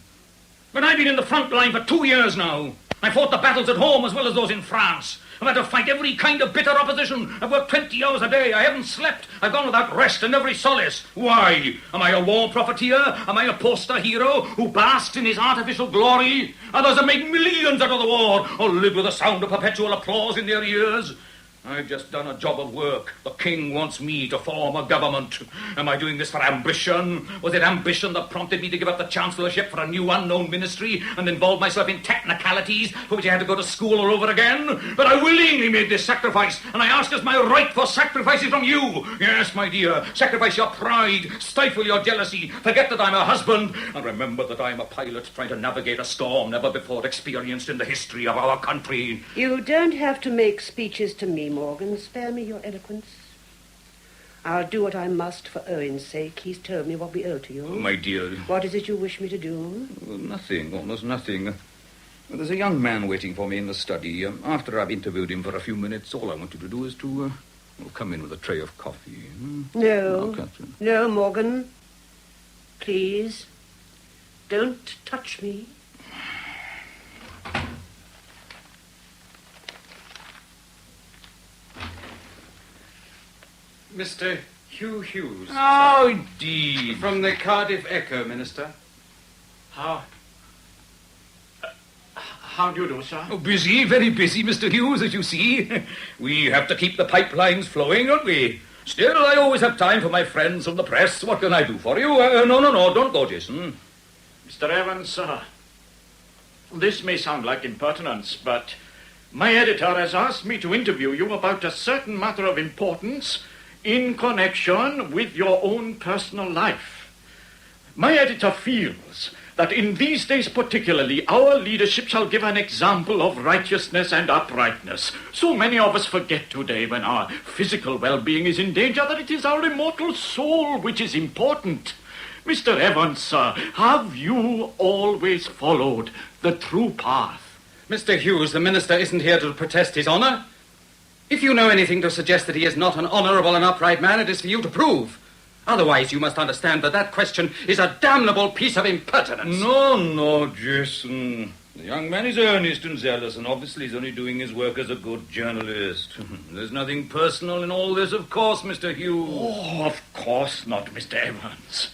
But I've been in the front line for 2 years now. I fought the battles at home as well as those in France. I've had to fight every kind of bitter opposition. I've worked 20 hours a day. I haven't slept. I've gone without rest and every solace. Why? Am I a war profiteer? Am I a poster hero who basks in his artificial glory? Others have made millions out of the war or live with the sound of perpetual applause in their ears. I've just done a job of work. The king wants me to form a government. Am I doing this for ambition? Was it ambition that prompted me to give up the chancellorship for a new unknown ministry and involve myself in technicalities for which I had to go to school all over again? But I willingly made this sacrifice, and I ask as my right for sacrifices from you. Yes, my dear, sacrifice your pride, stifle your jealousy, forget that I'm a husband, and remember that I'm a pilot trying to navigate a storm never before experienced in the history of our country. You don't have to make speeches to me, Morgan. Spare me your eloquence. I'll do what I must for Owen's sake. He's told me what we owe to you. Oh, my dear. What is it you wish me to do? Well, nothing, almost nothing. Well, there's a young man waiting for me in the study. After I've interviewed him for a few minutes, all I want you to do is to come in with a tray of coffee. No. No, Morgan. Please. Don't touch me. Mr. Hugh Hughes. Oh, indeed. From the Cardiff Echo, Minister. How do you do, sir? Oh, busy, very busy, Mr. Hughes, as you see. We have to keep the pipelines flowing, don't we? Still, I always have time for my friends from the press. What can I do for you? No, don't go, Jason. Mr. Evans, sir, this may sound like impertinence, but my editor has asked me to interview you about a certain matter of importance in connection with your own personal life. My editor feels that in these days particularly, our leadership shall give an example of righteousness and uprightness. So many of us forget today, when our physical well-being is in danger, that it is our immortal soul which is important. Mr. Evans, sir, have you always followed the true path? Mr. Hughes, the Minister isn't here to protest his honour. If you know anything to suggest that he is not an honourable and upright man, it is for you to prove. Otherwise, you must understand that question is a damnable piece of impertinence. No, Jason. The young man is earnest and zealous, and obviously he's only doing his work as a good journalist. There's nothing personal in all this, of course, Mr. Hughes. Oh, of course not, Mr. Evans.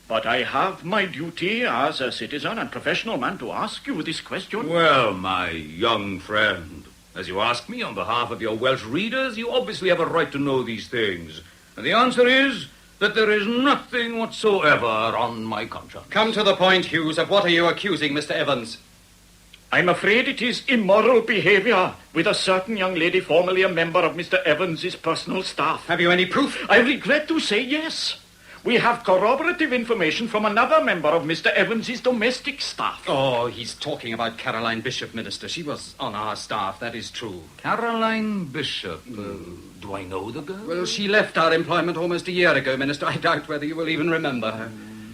But I have my duty as a citizen and professional man to ask you this question. Well, my young friend, as you ask me on behalf of your Welsh readers, you obviously have a right to know these things. And the answer is that there is nothing whatsoever on my conscience. Come to the point, Hughes. Of what are you accusing Mr. Evans? I'm afraid it is immoral behavior with a certain young lady formerly a member of Mr. Evans's personal staff. Have you any proof? I regret to say yes. We have corroborative information from another member of Mr. Evans's domestic staff. Oh, he's talking about Caroline Bishop, Minister. She was on our staff, that is true. Caroline Bishop. Do I know the girl? Well, she left our employment almost a year ago, Minister. I doubt whether you will even remember her.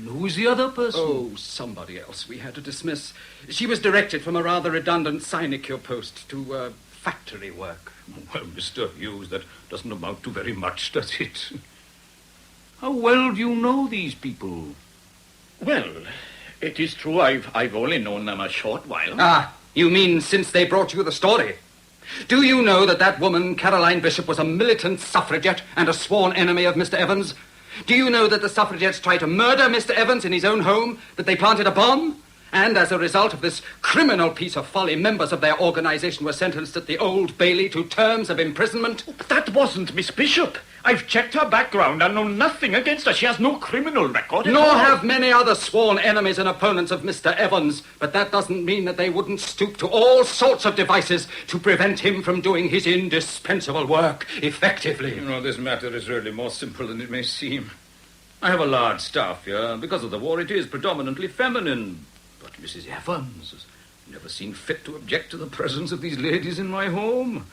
Who's the other person? Oh, somebody else we had to dismiss. She was directed from a rather redundant sinecure post to factory work. Well, Mr. Hughes, that doesn't amount to very much, does it? How well do you know these people? Well, it is true I've only known them a short while. Ah, you mean since they brought you the story? Do you know that woman, Caroline Bishop, was a militant suffragette and a sworn enemy of Mr. Evans? Do you know that the suffragettes tried to murder Mr. Evans in his own home, that they planted a bomb? And as a result of this criminal piece of folly, members of their organisation were sentenced at the Old Bailey to terms of imprisonment? That wasn't Miss Bishop. I've checked her background and know nothing against her. She has no criminal record at Nor all. have many other sworn enemies and opponents of Mr. Evans, but that doesn't mean that they wouldn't stoop to all sorts of devices to prevent him from doing his indispensable work effectively. You know, this matter is really more simple than it may seem. I have a large staff here. Because of the war, it is predominantly feminine. But Mrs. Evans has never seen fit to object to the presence of these ladies in my home.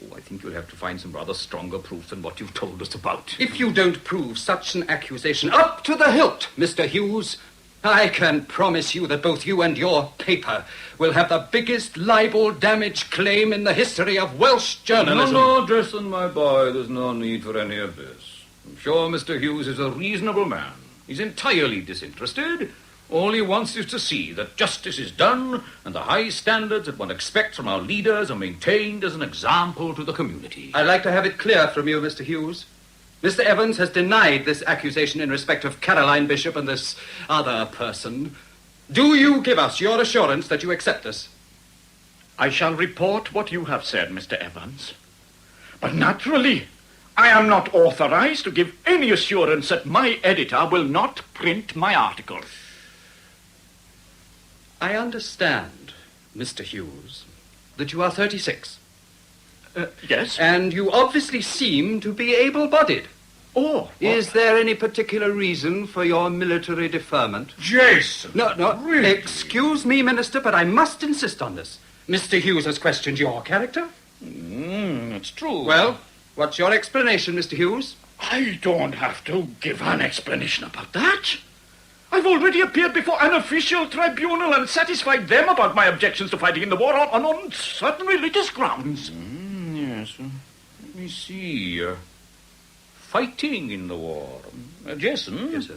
Oh, I think you'll have to find some rather stronger proof than what you've told us about. If you don't prove such an accusation up to the hilt, Mr. Hughes, I can promise you that both you and your paper will have the biggest libel damage claim in the history of Welsh journalism. No, Jason, my boy, there's no need for any of this. I'm sure Mr. Hughes is a reasonable man. He's entirely disinterested. All he wants is to see that justice is done and the high standards that one expects from our leaders are maintained as an example to the community. I'd like to have it clear from you, Mr. Hughes. Mr. Evans has denied this accusation in respect of Caroline Bishop and this other person. Do you give us your assurance that you accept this? I shall report what you have said, Mr. Evans. But naturally, I am not authorized to give any assurance that my editor will not print my article. I understand, Mr. Hughes, that you are 36. Yes? And you obviously seem to be able-bodied. Oh. Is there any particular reason for your military deferment? Jason! No, really? Excuse me, Minister, but I must insist on this. Mr. Hughes has questioned your character. That's true. Well, what's your explanation, Mr. Hughes? I don't have to give an explanation about that. I've already appeared before an official tribunal and satisfied them about my objections to fighting in the war on certain religious grounds. Yes. Let me see. Fighting in the war. Jason? Yes, sir.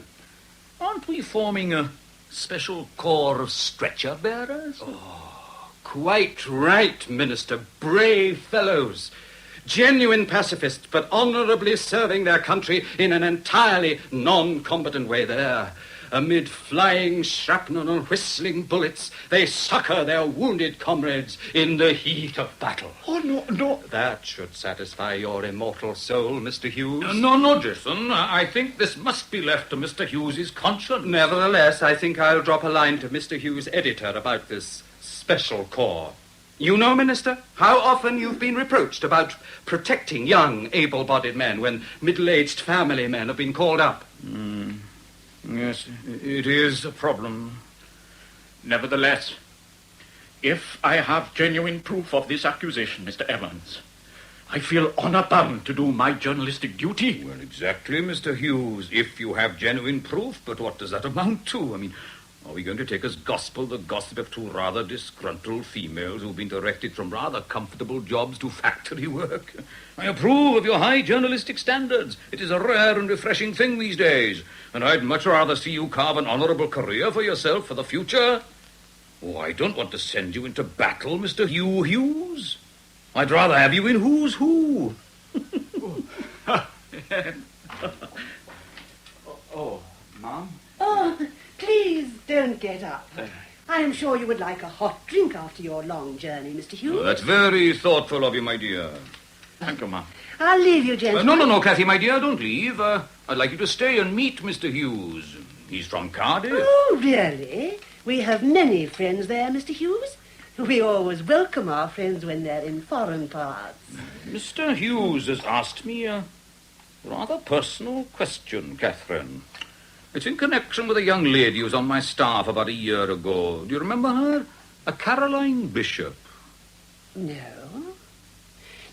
Aren't we forming a special corps of stretcher bearers? Oh, quite right, Minister. Brave fellows. Genuine pacifists, but honorably serving their country in an entirely non-combatant way there. Amid flying shrapnel and whistling bullets, they succor their wounded comrades in the heat of battle. Oh, no. That should satisfy your immortal soul, Mr. Hughes. No, Jason. I think this must be left to Mr. Hughes's conscience. Nevertheless, I think I'll drop a line to Mr. Hughes' editor about this special corps. You know, Minister, how often you've been reproached about protecting young, able-bodied men when middle-aged family men have been called up. Yes, it is a problem. Nevertheless, if I have genuine proof of this accusation, Mr. Evans, I feel honor-bound to do my journalistic duty. Well, exactly, Mr. Hughes, if you have genuine proof, but what does that amount to? I mean, are we going to take as gospel the gossip of two rather disgruntled females who've been directed from rather comfortable jobs to factory work? I approve of your high journalistic standards. It is a rare and refreshing thing these days, and I'd much rather see you carve an honorable career for yourself for the future. Oh, I don't want to send you into battle, Mr. Hugh Hughes. I'd rather have you in Who's Who. Ma'am? Oh, please don't get up. I am sure you would like a hot drink after your long journey, Mr. Hughes. Oh, that's very thoughtful of you, my dear. Thank you, Ma'am. I'll leave you, gentlemen. No, Kathy, my dear, don't leave. I'd like you to stay and meet Mr. Hughes. He's from Cardiff. Oh, really? We have many friends there, Mr. Hughes. We always welcome our friends when they're in foreign parts. Mr. Hughes has asked me a rather personal question, Catherine. It's in connection with a young lady who was on my staff about a year ago. Do you remember her? A Caroline Bishop. No,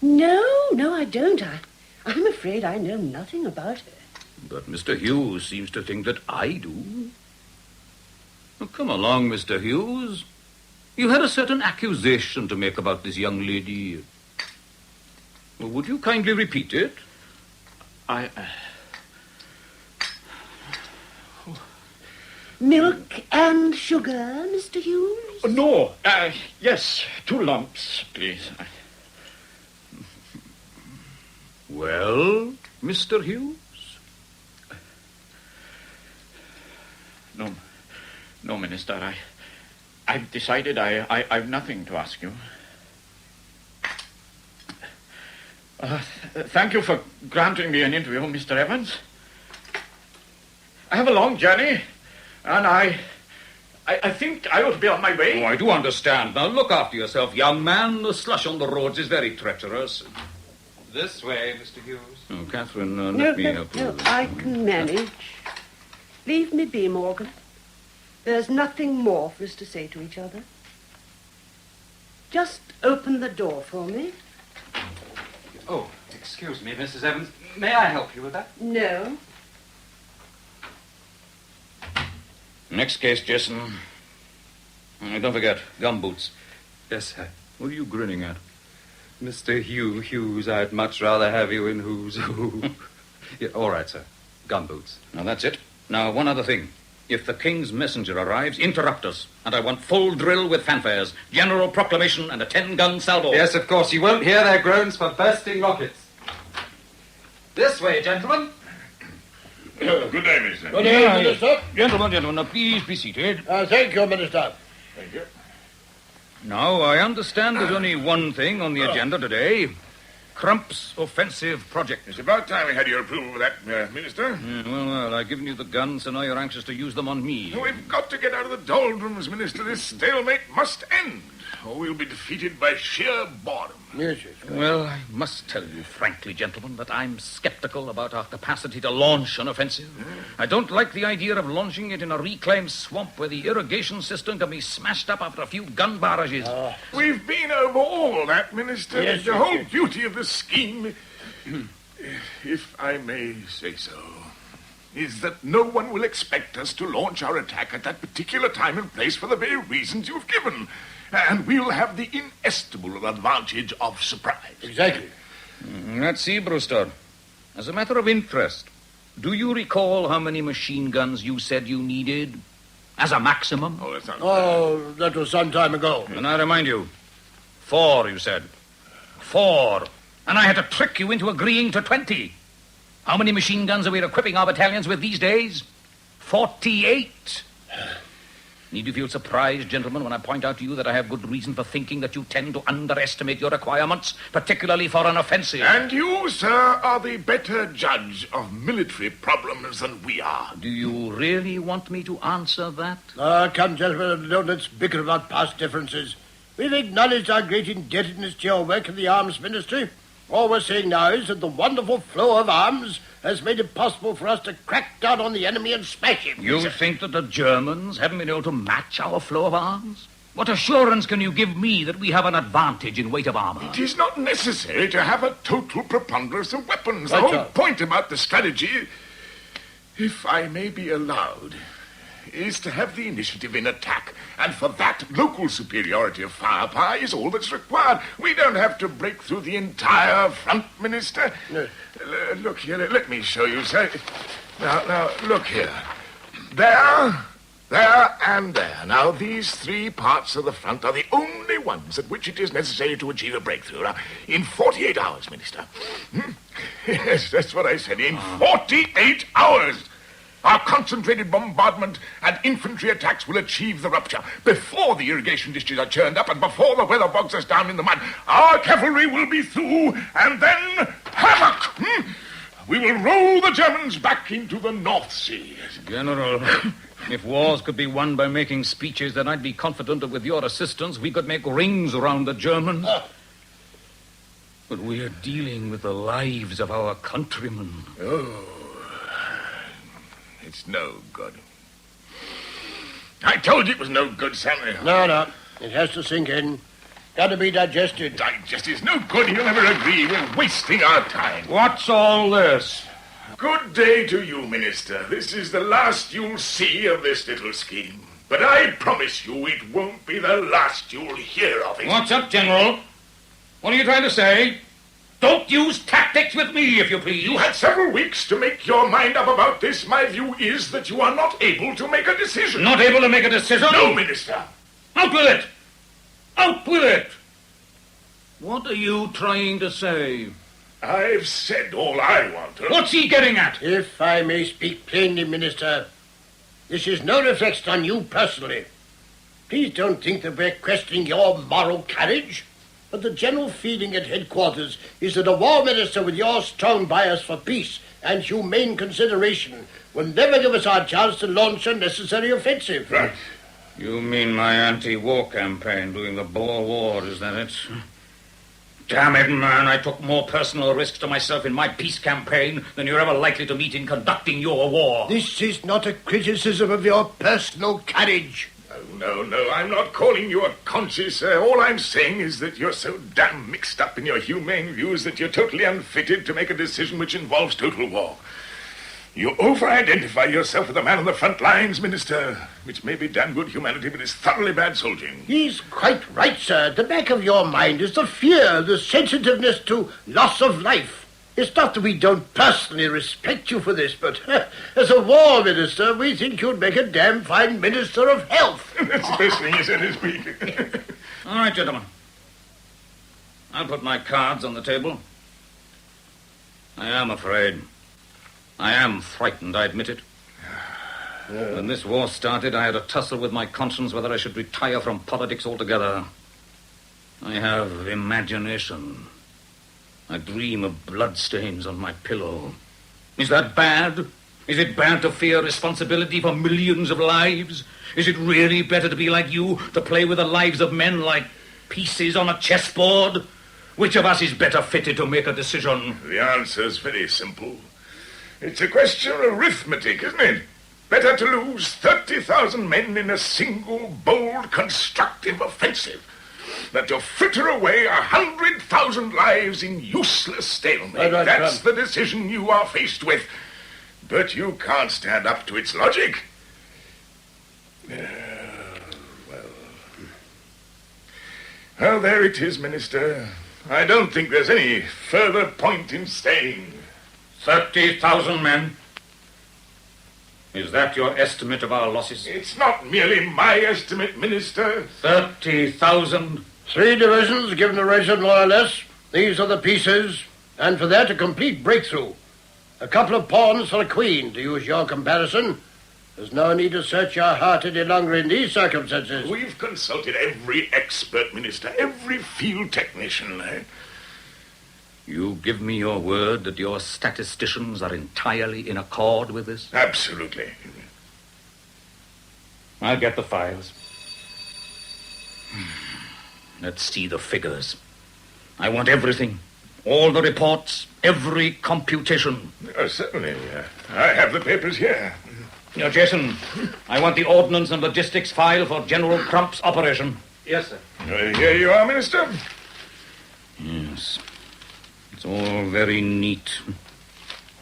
I don't. I'm afraid I know nothing about her. But Mr. Hughes seems to think that I do. Well, come along, Mr. Hughes. You had a certain accusation to make about this young lady. Well, would you kindly repeat it? Milk and sugar, Mr. Hughes? No. Yes, 2 lumps, please. Well, Mr. Hughes? No, Minister. I've decided I've nothing to ask you. Thank you for granting me an interview, Mr. Evans. I have a long journey, and I think I ought to be on my way. Oh, I do understand. Now, look after yourself, young man. The slush on the roads is very treacherous. This way, Mr. Hughes. Oh, Catherine, let me help you. No, I can manage. Leave me be, Morgan. There's nothing more for us to say to each other. Just open the door for me. Oh, excuse me, Mrs. Evans. May I help you with that? No. Next case, Jason. Don't forget, gumboots. Yes, sir. What are you grinning at? Mr. Hughes, I'd much rather have you in Who's Who. Yeah, all right, sir. Gumboots. Now, that's it. Now, one other thing. If the King's messenger arrives, interrupt us. And I want full drill with fanfares, general proclamation, and a 10-gun salvo. Yes, of course. You won't hear their groans for bursting rockets. This way, gentlemen. Good day, Minister. Good day, Minister. Gentlemen, now please be seated. Thank you, Minister. Thank you. Now, I understand there's only one thing on the agenda today. Crump's offensive project. It's about time we had your approval of that, Minister. Well, I've given you the guns, so now you're anxious to use them on me. We've got to get out of the doldrums, Minister. This stalemate must end, or we'll be defeated by sheer boredom. Yes. Well, I must tell you frankly, gentlemen, that I'm skeptical about our capacity to launch an offensive. I don't like the idea of launching it in a reclaimed swamp where the irrigation system can be smashed up after a few gun barrages. We've been over all that, Minister. Yes, the yes, whole yes. beauty of the scheme, if I may say so, is that no one will expect us to launch our attack at that particular time and place for the very reasons you've given. And we'll have the inestimable advantage of surprise. Exactly. Let's see, Brewster. As a matter of interest, do you recall how many machine guns you said you needed as a maximum? Oh, that's not... Oh, that was some time ago. And I remind you, 4, you said. 4. And I had to trick you into agreeing to 20. How many machine guns are we equipping our battalions with these days? 48. Need you feel surprised, gentlemen, when I point out to you that I have good reason for thinking that you tend to underestimate your requirements, particularly for an offensive? And you, sir, are the better judge of military problems than we are. Do you really want me to answer that? Come, gentlemen, don't let's bicker about past differences. We've acknowledged our great indebtedness to your work in the Arms Ministry. All we're saying now is that the wonderful flow of arms has made it possible for us to crack down on the enemy and smash him. You think that the Germans haven't been able to match our flow of arms? What assurance can you give me that we have an advantage in weight of armor? It is not necessary to have a total preponderance of weapons. The Right, whole sir. point about the strategy, if I may be allowed, is to have the initiative in attack. And for that, local superiority of firepower is all that's required. We don't have to break through the entire front, Minister. No. Look here, let me show you, sir. Now, look here. There, and there. Now, these 3 parts of the front are the only ones at which it is necessary to achieve a breakthrough. Now, in 48 hours, Minister. Yes, that's what I said. In 48 hours. Our concentrated bombardment and infantry attacks will achieve the rupture. Before the irrigation ditches are churned up and before the weather bogs us down in the mud, our cavalry will be through, and then havoc! We will roll the Germans back into the North Sea. General, if wars could be won by making speeches, then I'd be confident that with your assistance we could make rings around the Germans. But we are dealing with the lives of our countrymen. Oh. It's no good. I told you it was no good, Samuel. No. It has to sink in. Got to be digested. Digest is no good. He'll never agree. We're wasting our time. What's all this? Good day to you, Minister. This is the last you'll see of this little scheme. But I promise you it won't be the last you'll hear of it. What's up, General? What are you trying to say? Don't use tactics with me, if you please. You had several weeks to make your mind up about this. My view is that you are not able to make a decision. Not able to make a decision? No, Minister. Out with it! Out with it! What are you trying to say? I've said all I want to. What's he getting at? If I may speak plainly, Minister, this is no reflection on you personally. Please don't think that we're questioning your moral courage. But the general feeling at headquarters is that a war minister with your strong bias for peace and humane consideration will never give us our chance to launch a necessary offensive. Right. You mean my anti-war campaign during the Boer War, is that it? Damn it, man, I took more personal risks to myself in my peace campaign than you're ever likely to meet in conducting your war. This is not a criticism of your personal courage. No, I'm not calling you a conscious. All I'm saying is that you're so damn mixed up in your humane views that you're totally unfitted to make a decision which involves total war. You over-identify yourself with the man on the front lines, Minister, which may be damn good humanity, but is thoroughly bad soldiering. He's quite right, sir. At the back of your mind is the fear, the sensitiveness to loss of life. It's not that we don't personally respect you for this, but as a war minister, we think you'd make a damn fine minister of health. That's the best thing you said this week. All right, gentlemen. I'll put my cards on the table. I am afraid. I am frightened, I admit it. When this war started, I had a tussle with my conscience whether I should retire from politics altogether. I have imagination. I dream of bloodstains on my pillow. Is that bad? Is it bad to fear responsibility for millions of lives? Is it really better to be like you, to play with the lives of men like pieces on a chessboard? Which of us is better fitted to make a decision? The answer's very simple. It's a question of arithmetic, isn't it? Better to lose 30,000 men in a single, bold, constructive offensive than to fritter away 100,000 lives in useless stalemate. Right, That's the decision you are faced with. But you can't stand up to its logic. Well, there it is, Minister. I don't think there's any further point in staying. 30,000 men. Is that your estimate of our losses? It's not merely my estimate, Minister. 30,000. 3 divisions given a ration, more or less. These are the pieces. And for that, a complete breakthrough. A couple of pawns for a queen, to use your comparison. There's no need to search your heart any longer in these circumstances. We've consulted every expert, Minister, every field technician. You give me your word that your statisticians are entirely in accord with this? Absolutely. I'll get the files. Let's see the figures. I want everything. All the reports, every computation. Certainly. I have the papers here. Now, Jason, I want the ordnance and logistics file for General Crump's operation. Yes, sir. Here you are, Minister. Yes. It's all very neat,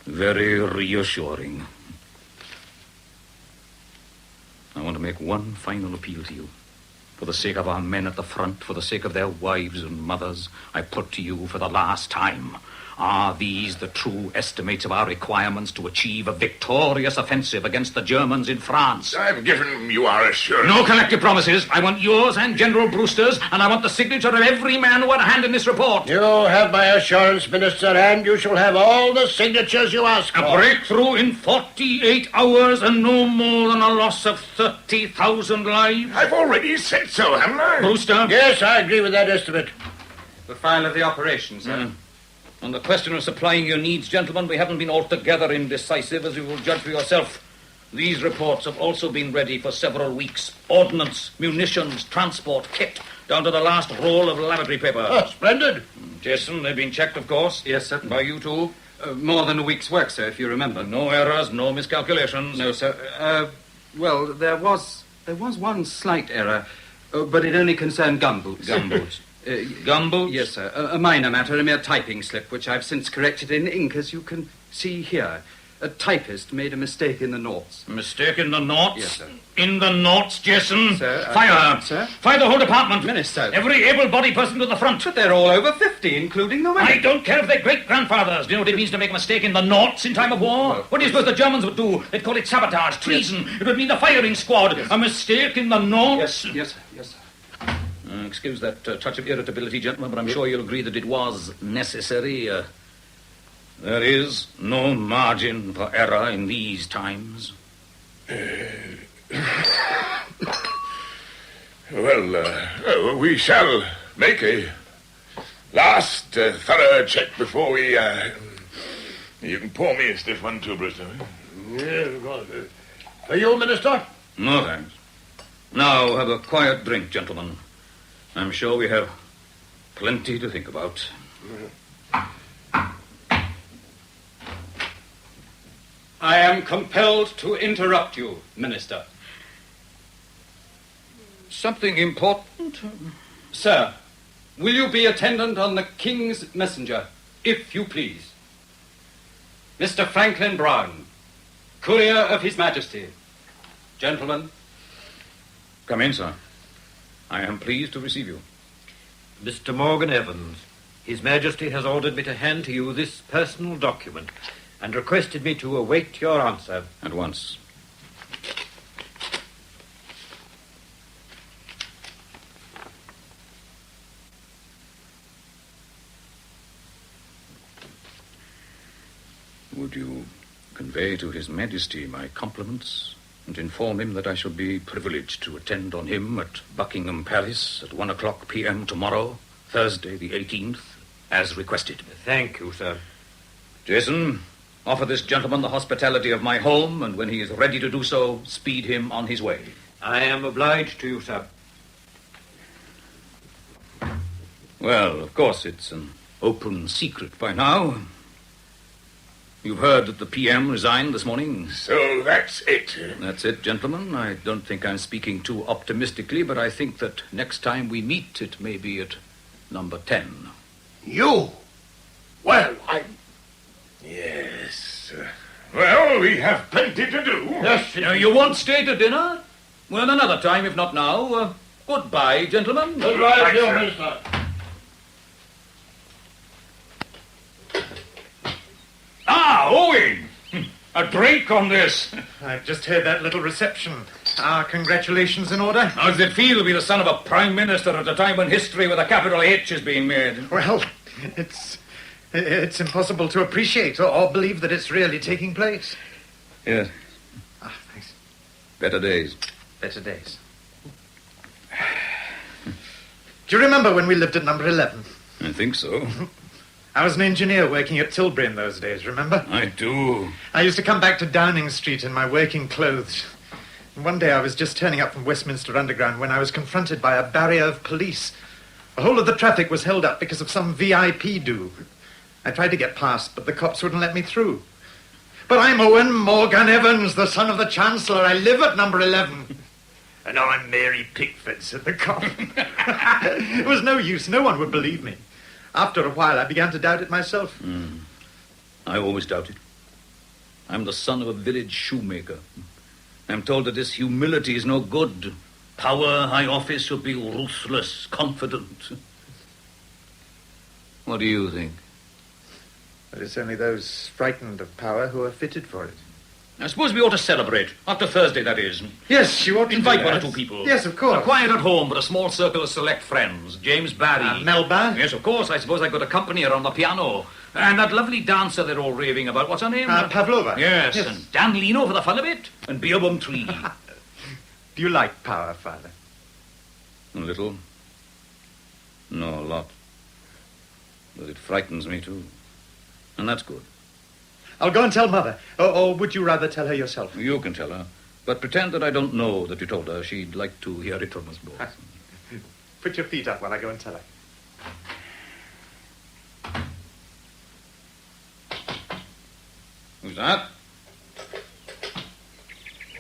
very reassuring. I want to make one final appeal to you. For the sake of our men at the front, for the sake of their wives and mothers, I put to you for the last time. Are these the true estimates of our requirements to achieve a victorious offensive against the Germans in France? I've given you our assurance. No collective promises. I want yours and General Brewster's, and I want the signature of every man who had a hand in this report. You have my assurance, Minister, and you shall have all the signatures you ask for. A breakthrough in 48 hours and no more than a loss of 30,000 lives. I've already said so, haven't I? Brewster? Yes, I agree with that estimate. The file of the operation, sir. On the question of supplying your needs, gentlemen, we haven't been altogether indecisive, as you will judge for yourself. These reports have also been ready for several weeks. Ordnance, munitions, transport, kit, down to the last roll of lavatory paper. Oh, splendid. Jason, they've been checked, of course. Yes, sir. By you too. More than a week's work, sir, if you remember. No errors, no miscalculations. No, sir. Well, there was one slight error, but it only concerned gumboots. Gumboots. Gumboots? Yes, sir. A minor matter, a mere typing slip, which I've since corrected in ink, as you can see here. A typist made a mistake in the noughts. A mistake in the noughts? Yes, sir. In the noughts, Jason? Sir, Fire! Sir? Fire the whole department! Minister. Every able-bodied person to the front. But they're all over 50, including the women. I don't care if they're great-grandfathers. Do you know what it means to make a mistake in the noughts in time of war? Well, What do you suppose the Germans would do? They'd call it sabotage, treason. It would mean the firing squad. Yes. A mistake in the noughts. Yes, sir. Yes, sir. Excuse that touch of irritability, gentlemen, but I'm sure you'll agree that it was necessary. There is no margin for error in these times. Well, we shall make a Last thorough check before we... You can pour me a stiff one too, Brewster. Yes, of course. For you, Minister? No, thanks. Now, have a quiet drink, gentlemen. I'm sure we have plenty to think about. I am compelled to interrupt you, Minister. Something important? Sir, will you be attendant on the King's messenger, if you please? Mr. Franklin Brown, courier of His Majesty. Gentlemen. Come in, sir. I am pleased to receive you. Mr. Morgan Evans, His Majesty has ordered me to hand to you this personal document and requested me to await your answer. At once. Would you convey to His Majesty my compliments and inform him that I shall be privileged to attend on him at Buckingham Palace at 1:00 p.m. tomorrow, Thursday the 18th, as requested? Thank you, sir. Jason, offer this gentleman the hospitality of my home, and when he is ready to do so, speed him on his way. I am obliged to you, sir. Well, of course, it's an open secret by now. You've heard that the PM resigned this morning? So that's it. That's it, gentlemen. I don't think I'm speaking too optimistically, but I think that next time we meet, it may be at number 10. You? Well, Yes. Well, we have plenty to do. Yes, You won't stay to dinner? Well, another time, if not now. Goodbye, gentlemen. Goodbye, Thanks, sir. Minister. Owen! A drink on this. I've just heard that little reception. Our congratulations in order. How does it feel to be the son of a prime minister at a time when history with a capital H is being made? Well, it's impossible to appreciate or believe that it's really taking place. Yes. Thanks. Better days. Better days. Do you remember when we lived at number 11? I think so. I was an engineer working at Tilbury in those days, remember? I do. I used to come back to Downing Street in my working clothes. And one day I was just turning up from Westminster Underground when I was confronted by a barrier of police. The whole of the traffic was held up because of some VIP do. I tried to get past, but the cops wouldn't let me through. But I'm Owen Morgan Evans, the son of the Chancellor. I live at number 11. And I'm Mary Pickford, said the cop. It was no use. No one would believe me. After a while, I began to doubt it myself. I always doubted. I'm the son of a village shoemaker. I'm told that this humility is no good. Power, high office should be ruthless, confident. What do you think? But it's only those frightened of power who are fitted for it. I suppose we ought to celebrate. After Thursday, that is. Yes, you ought to invite do one or that. two people. Yes, of course. Quiet at home, but a small circle of select friends. James Barry. Melba? Yes, of course. I suppose I could accompany her on the piano. And that lovely dancer they're all raving about. What's her name? Pavlova. Yes, and Dan Leno for the fun of it. And Beerbohm Tree. Do you like power, Father? A little. No, a lot. But it frightens me, too. And that's good. I'll go and tell Mother. Or would you rather tell her yourself? You can tell her. But pretend that I don't know that you told her. She'd like to hear it from us both. Put your feet up while I go and tell her. Who's that?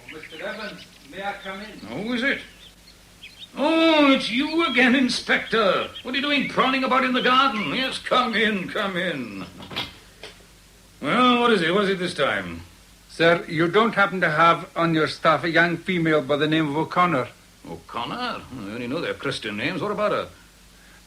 Mr. Evans, may I come in? Who is it? Oh, it's you again, Inspector. What are you doing prowling about in the garden? Yes, come in, come in. Well, what is it? What is it this time? Sir, you don't happen to have on your staff a young female by the name of O'Connor? O'Connor? I only know their Christian names. What about her?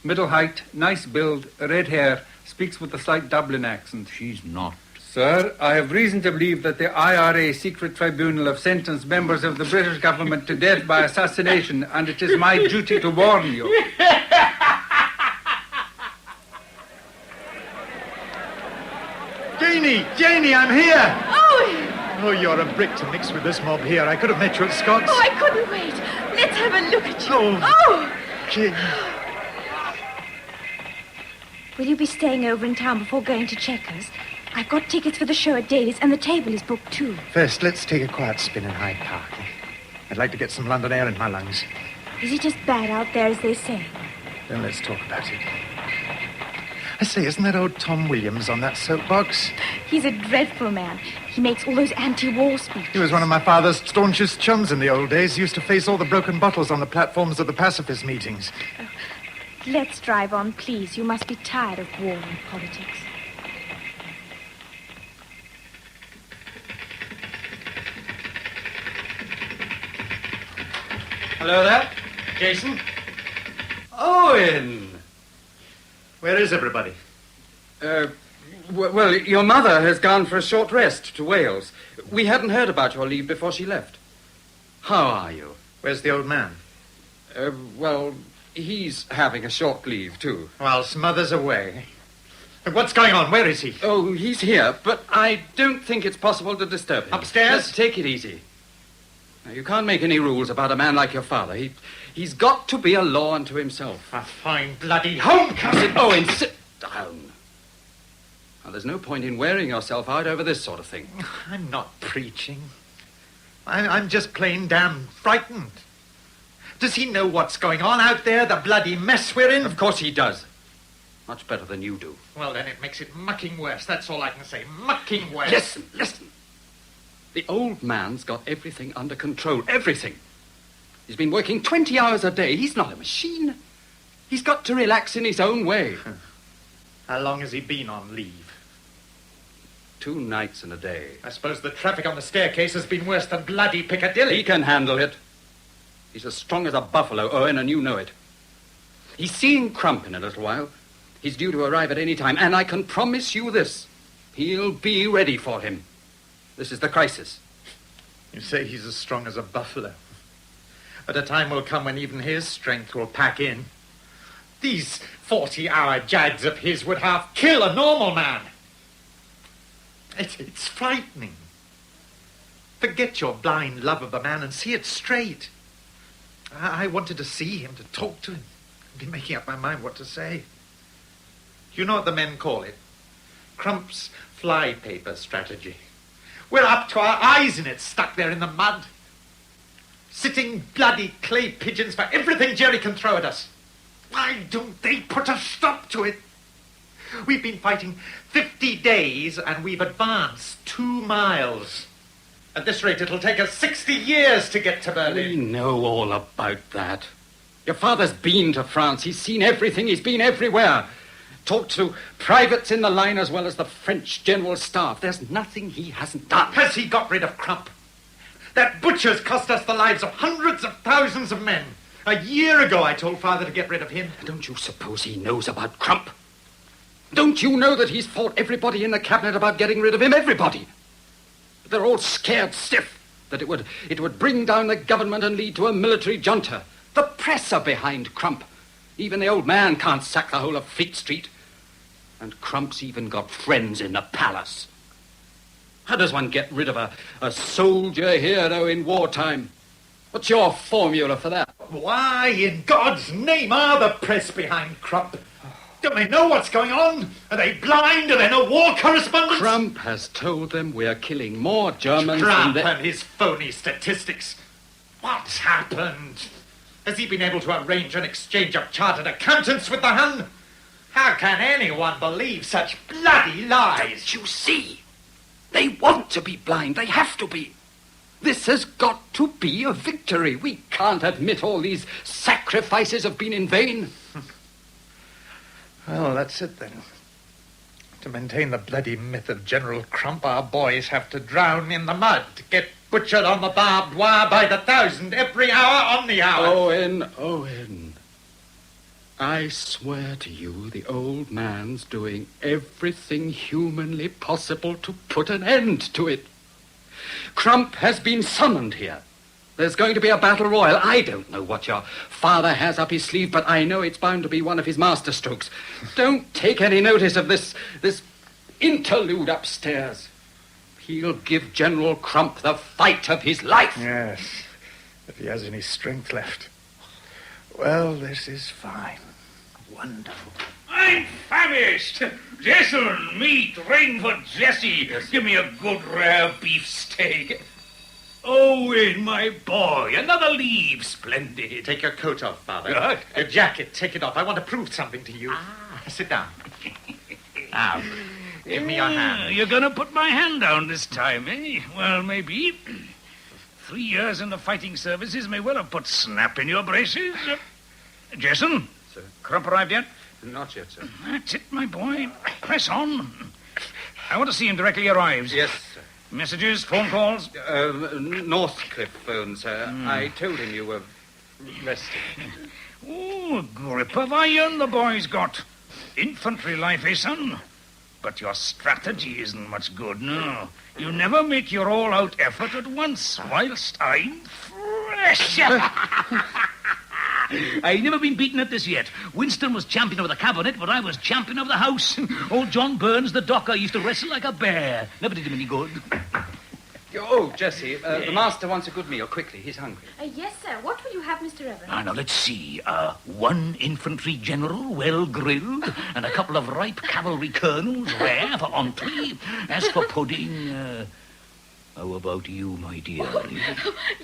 Middle height, nice build, red hair, speaks with a slight Dublin accent. She's not. Sir, I have reason to believe that the IRA Secret Tribunal have sentenced members of the British government to death by assassination, and it is my duty to warn you. Janie, I'm here! Oh! Oh, you're a brick to mix with this mob here. I could have met you at Scott's. Oh, I couldn't wait. Let's have a look at you. Oh. Oh! Janie. Will you be staying over in town before going to Chequers? I've got tickets for the show at Daly's, and the table is booked too. First, let's take a quiet spin in Hyde Park. I'd like to get some London air in my lungs. Is it as bad out there as they say? Then let's talk about it. I say, isn't that old Tom Williams on that soapbox? He's a dreadful man. He makes all those anti-war speeches. He was one of my father's staunchest chums in the old days. He used to face all the broken bottles on the platforms of the pacifist meetings. Let's drive on, please. You must be tired of war and politics. Hello there. Jason? Owen! Where is everybody? Well, your mother has gone for a short rest to Wales. We hadn't heard about your leave before she left. How are you? Where's the old man? Well, he's having a short leave, too. Whilst mother's away. What's going on? Where is he? Oh, he's here, but I don't think it's possible to disturb him. Upstairs? Just take it easy. Now, you can't make any rules about a man like your father. He's got to be a law unto himself. A fine bloody homecoming! Owen, sit down. Now, there's no point in wearing yourself out over this sort of thing. I'm not preaching. I'm just plain damn frightened. Does he know what's going on out there, the bloody mess we're in? Of course he does. Much better than you do. Well, then it makes it mucking worse. That's all I can say. Mucking worse. Listen. The old man's got everything under control. Everything. He's been working 20 hours a day. He's not a machine. He's got to relax in his own way. How long has he been on leave? 2 nights and a day. I suppose the traffic on the staircase has been worse than bloody Piccadilly. He can handle it. He's as strong as a buffalo, Owen, and you know it. He's seeing Crump in a little while. He's due to arrive at any time, and I can promise you this. He'll be ready for him. This is the crisis. You say he's as strong as a buffalo. But a time will come when even his strength will pack in. These 40-hour jags of his would half kill a normal man. It's frightening. Forget your blind love of the man and see it straight. I wanted to see him, to talk to him. I've been making up my mind what to say. You know what the men call it? Crump's flypaper strategy. We're up to our eyes in it, stuck there in the mud. Sitting bloody clay pigeons for everything Jerry can throw at us. Why don't they put a stop to it? We've been fighting 50 days and we've advanced 2 miles. At this rate, it'll take us 60 years to get to Berlin. We know all about that. Your father's been to France. He's seen everything. He's been everywhere. Talked to privates in the line as well as the French General Staff. There's nothing he hasn't done. Has he got rid of Crump? That butcher's cost us the lives of hundreds of thousands of men. A year ago, I told Father to get rid of him. Don't you suppose he knows about Crump? Don't you know that he's fought everybody in the cabinet about getting rid of him? Everybody. They're all scared stiff that it would bring down the government and lead to a military junta. The press are behind Crump. Even the old man can't sack the whole of Fleet Street. And Crump's even got friends in the palace. How does one get rid of a soldier hero in wartime? What's your formula for that? Why, in God's name, are the press behind Crump? Don't they know what's going on? Are they blind? Are there no war correspondents? Crump has told them we're killing more Germans Crump than and his phony statistics. What's happened? Has he been able to arrange an exchange of chartered accountants with the Hun? How can anyone believe such bloody lies? Don't you see? They want to be blind. They have to be. This has got to be a victory. We can't admit all these sacrifices have been in vain. Well, that's it then. To maintain the bloody myth of General Crump, our boys have to drown in the mud, get butchered on the barbed wire by the thousand every hour on the hour. Owen. I swear to you, the old man's doing everything humanly possible to put an end to it. Crump has been summoned here. There's going to be a battle royal. I don't know what your father has up his sleeve, but I know it's bound to be one of his masterstrokes. Don't take any notice of this interlude upstairs. He'll give General Crump the fight of his life. Yes, if he has any strength left. Well, this is fine. Wonderful. I'm famished. Jason, meat, ring for Jesse. Yes. Give me a good rare beef steak. Owen, my boy, another leave. Splendid. Take your coat off, Father. Good. Your jacket, take it off. I want to prove something to you. Sit down. Now, give me your hand. You're going to put my hand down this time, eh? Well, maybe. 3 years in the fighting services may well have put snap in your braces. Jason? Sir? Crump arrived yet? Not yet, sir. That's it, my boy. Press on. I want to see him directly he arrives. Yes, sir. Messages, phone calls? Northcliffe phoned, sir. I told him you were resting. Oh, a grip of iron the boy's got. Infantry life, eh, son? But your strategy isn't much good, no. You never make your all-out effort at once, whilst I'm fresh. I've never been beaten at this yet. Winston was champion of the cabinet, but I was champion of the house. Old John Burns, the docker, used to wrestle like a bear. Never did him any good. Oh, Jessie, the master wants a good meal. Quickly, he's hungry. Yes, sir. What will you have, Mr. Evans? Now, let's see. One infantry general, well grilled, and a couple of ripe cavalry colonels, rare for entree. As for pudding, how about you, my dear?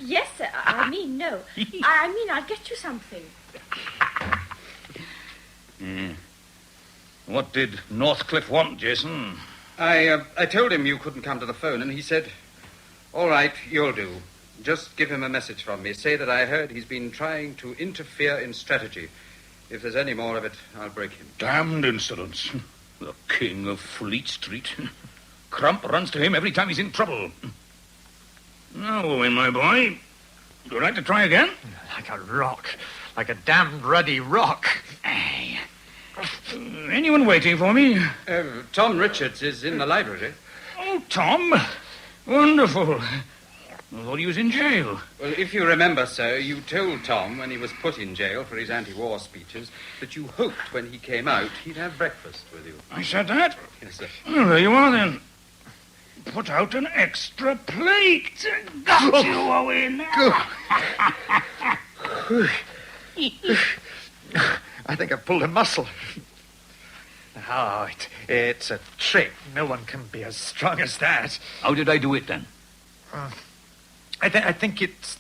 Yes, sir. I mean, no. I mean, I'll get you something. What did Northcliffe want, Jason? I told him you couldn't come to the phone, and he said, all right, you'll do. Just give him a message from me. Say that I heard he's been trying to interfere in strategy. If there's any more of it, I'll break him. Damned insolence. The king of Fleet Street. Crump runs to him every time he's in trouble. Now, Owen, my boy, would you like to try again? Like a rock. Like a damned ruddy rock. Aye. Anyone waiting for me? Tom Richards is in the library. Oh, Tom. Wonderful. I thought he was in jail. Well, if you remember, sir, you told Tom when he was put in jail for his anti-war speeches that you hoped when he came out he'd have breakfast with you. I said that? Yes, sir. Well, there you are, then. Put out an extra plate. Got you, Owen. I think I've pulled a muscle. Oh, it's a trick. No one can be as strong as that. How did I do it, then? I think it's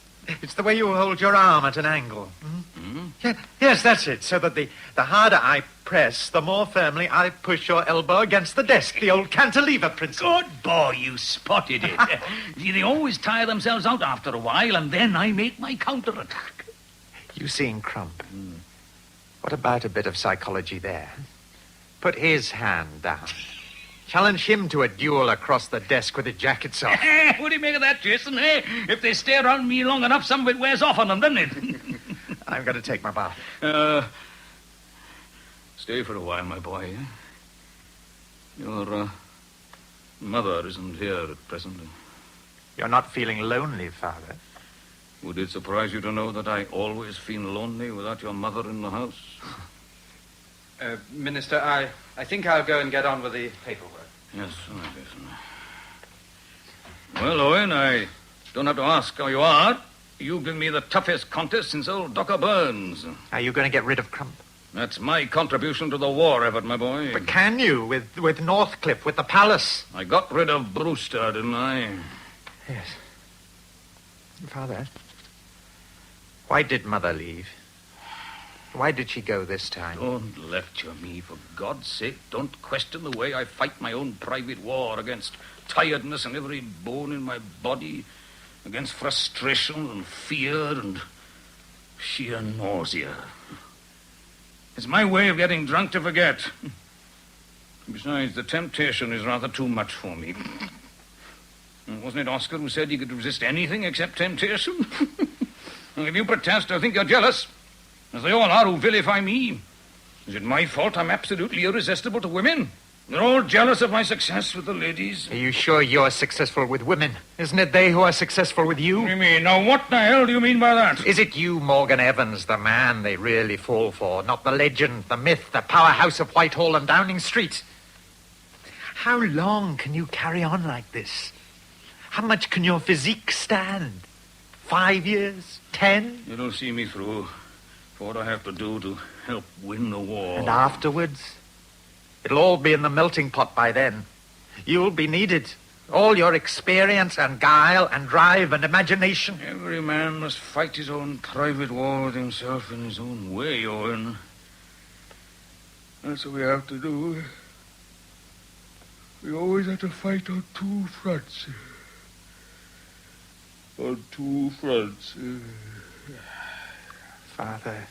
the way you hold your arm at an angle. Mm-hmm. Yeah, yes, that's it. So that the harder I press, the more firmly I push your elbow against the desk. The old cantilever principle. Good boy, you spotted it. See, they always tire themselves out after a while, and then I make my counterattack. You seen Crump? What about a bit of psychology there? Put his hand down. Challenge him to a duel across the desk with his jackets off. What do you make of that, Jason? If they stay around me long enough, some of it wears off on them, doesn't it? I'm going to take my bath. Stay for a while, my boy. Your mother isn't here at present. You're not feeling lonely, Father? Would it surprise you to know that I always feel lonely without your mother in the house? Minister, I think I'll go and get on with the paperwork. Yes, right, Jason. Well, Owen, I don't have to ask how you are. You've given me the toughest contest since old Dr. Burns. Are you going to get rid of Crump? That's my contribution to the war effort, my boy. But can you, with Northcliffe, with the palace? I got rid of Brewster, didn't I? Yes. Father, why did Mother leave? Why did she go this time? Don't lecture me, for God's sake. Don't question the way I fight my own private war against tiredness in every bone in my body, against frustration and fear and sheer nausea. It's my way of getting drunk to forget. Besides, the temptation is rather too much for me. Wasn't it Oscar who said he could resist anything except temptation? If you protest, I think you're jealous, as they all are who vilify me. Is it my fault I'm absolutely irresistible to women? They're all jealous of my success with the ladies. Are you sure you're successful with women? Isn't it they who are successful with you? What do you mean? Now, what the hell do you mean by that? Is it you, Morgan Evans, the man they really fall for, not the legend, the myth, the powerhouse of Whitehall and Downing Street? How long can you carry on like this? How much can your physique stand? 5 years? 10? It'll see me through for what I have to do to help win the war. And afterwards? It'll all be in the melting pot by then. You'll be needed. All your experience and guile and drive and imagination. Every man must fight his own private war with himself in his own way, Owen. That's what we have to do. We always have to fight on two fronts. On two fronts. Father,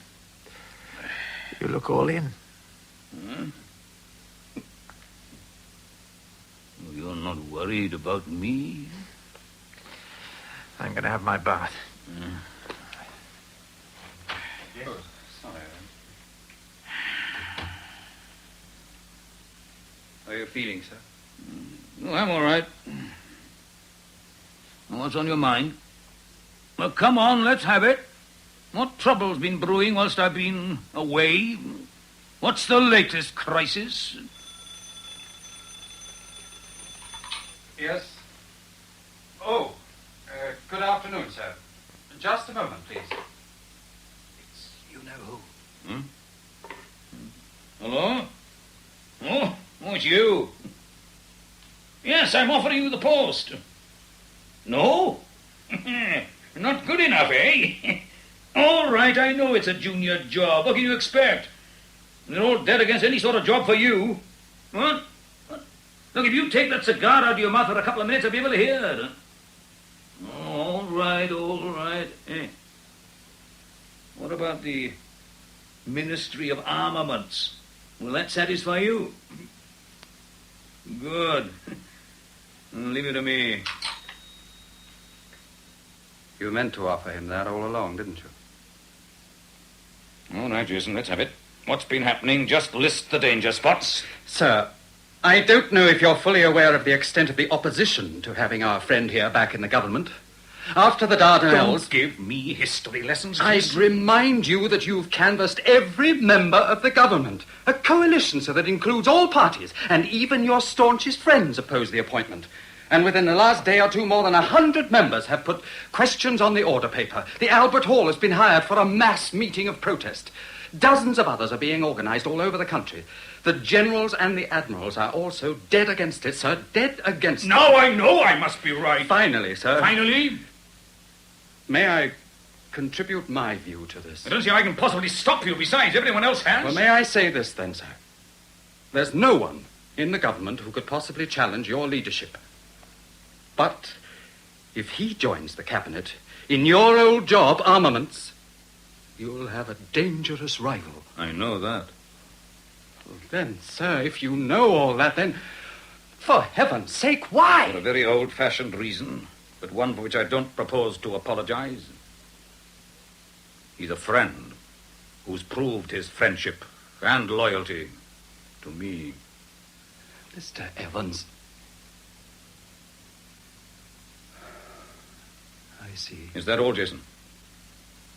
you look all in. Huh? You're not worried about me? I'm going to have my bath. Yes. Sorry. How are you feeling, sir? Oh, I'm all right. What's on your mind? Well, come on, let's have it. What trouble's been brewing whilst I've been away? What's the latest crisis? Yes? Oh, good afternoon, sir. Just a moment, please. It's you know who. Hello? Oh, it's you. Yes, I'm offering you the post. No? Not good enough, eh? All right, I know it's a junior job. What can you expect? They're all dead against any sort of job for you. What? Look, if you take that cigar out of your mouth for a couple of minutes, I'll be able to hear. Oh, all right. What about the Ministry of Armaments? Will that satisfy you? Good. Leave it to me. You meant to offer him that all along, didn't you? All right, Jason, let's have it. What's been happening? Just list the danger spots. Sir, I don't know if you're fully aware of the extent of the opposition to having our friend here back in the government. After the Dardanelles... Don't give me history lessons. I'd remind you that you've canvassed every member of the government. A coalition, sir, that includes all parties, and even your staunchest friends oppose the appointment. And within the last day or two, more than 100 members have put questions on the order paper. The Albert Hall has been hired for a mass meeting of protest. Dozens of others are being organized all over the country. The generals and the admirals are also dead against it, sir. Dead against it. Now I know I must be right. Finally, sir. Finally? May I contribute my view to this? I don't see how I can possibly stop you. Besides, everyone else has. Well, may I say this then, sir? There's no one in the government who could possibly challenge your leadership. But if he joins the cabinet in your old job, armaments, you'll have a dangerous rival. I know that. Well, then, sir, if you know all that, then, for heaven's sake, why? For a very old-fashioned reason, but one for which I don't propose to apologize. He's a friend who's proved his friendship and loyalty to me. Mr. Evans. I see. Is that all, Jason?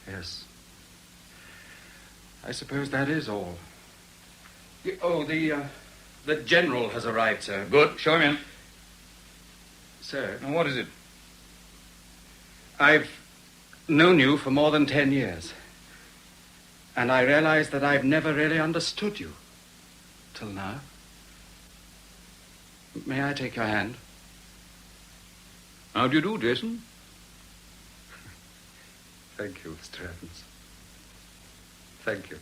Yes. I suppose that is all. Oh, the general has arrived, sir. Good. Show him in. Sir. Now, what is it? I've known you for more than 10 years. And I realize that I've never really understood you. Till now. May I take your hand? How do you do, Jason? Thank you, Mr. Evans. Thank you.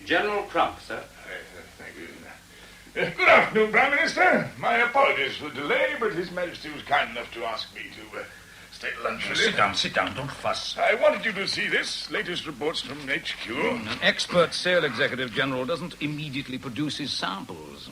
General Crump, sir. Thank you. Good afternoon, Prime Minister. My apologies for the delay, but His Majesty was kind enough to ask me to stay at lunch with you. Sit down, don't fuss. I wanted you to see this. Latest reports from HQ. An expert sale executive general doesn't immediately produce his samples.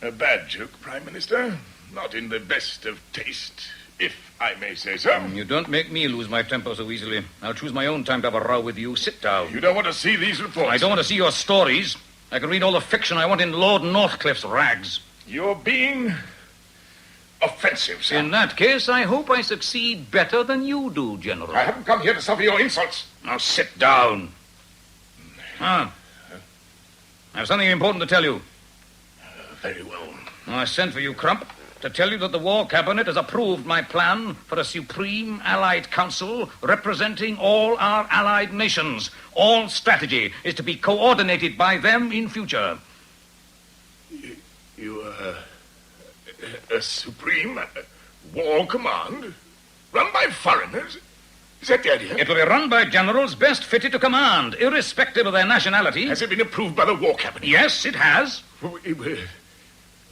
A bad joke, Prime Minister. Not in the best of taste, if I may say so. You don't make me lose my temper so easily. I'll choose my own time to have a row with you. Sit down. You don't want to see these reports? I don't want to see your stories. I can read all the fiction I want in Lord Northcliffe's rags. You're being offensive, sir. In that case, I hope I succeed better than you do, General. I haven't come here to suffer your insults. Now sit down. I have something important to tell you. Very well. I sent for you, Crump, to to tell you that the War Cabinet has approved my plan for a Supreme Allied Council representing all our allied nations. All strategy is to be coordinated by them in future. A Supreme War Command? Run by foreigners? Is that the idea? It will be run by generals best fitted to command, irrespective of their nationality. Has it been approved by the War Cabinet? Yes, it has.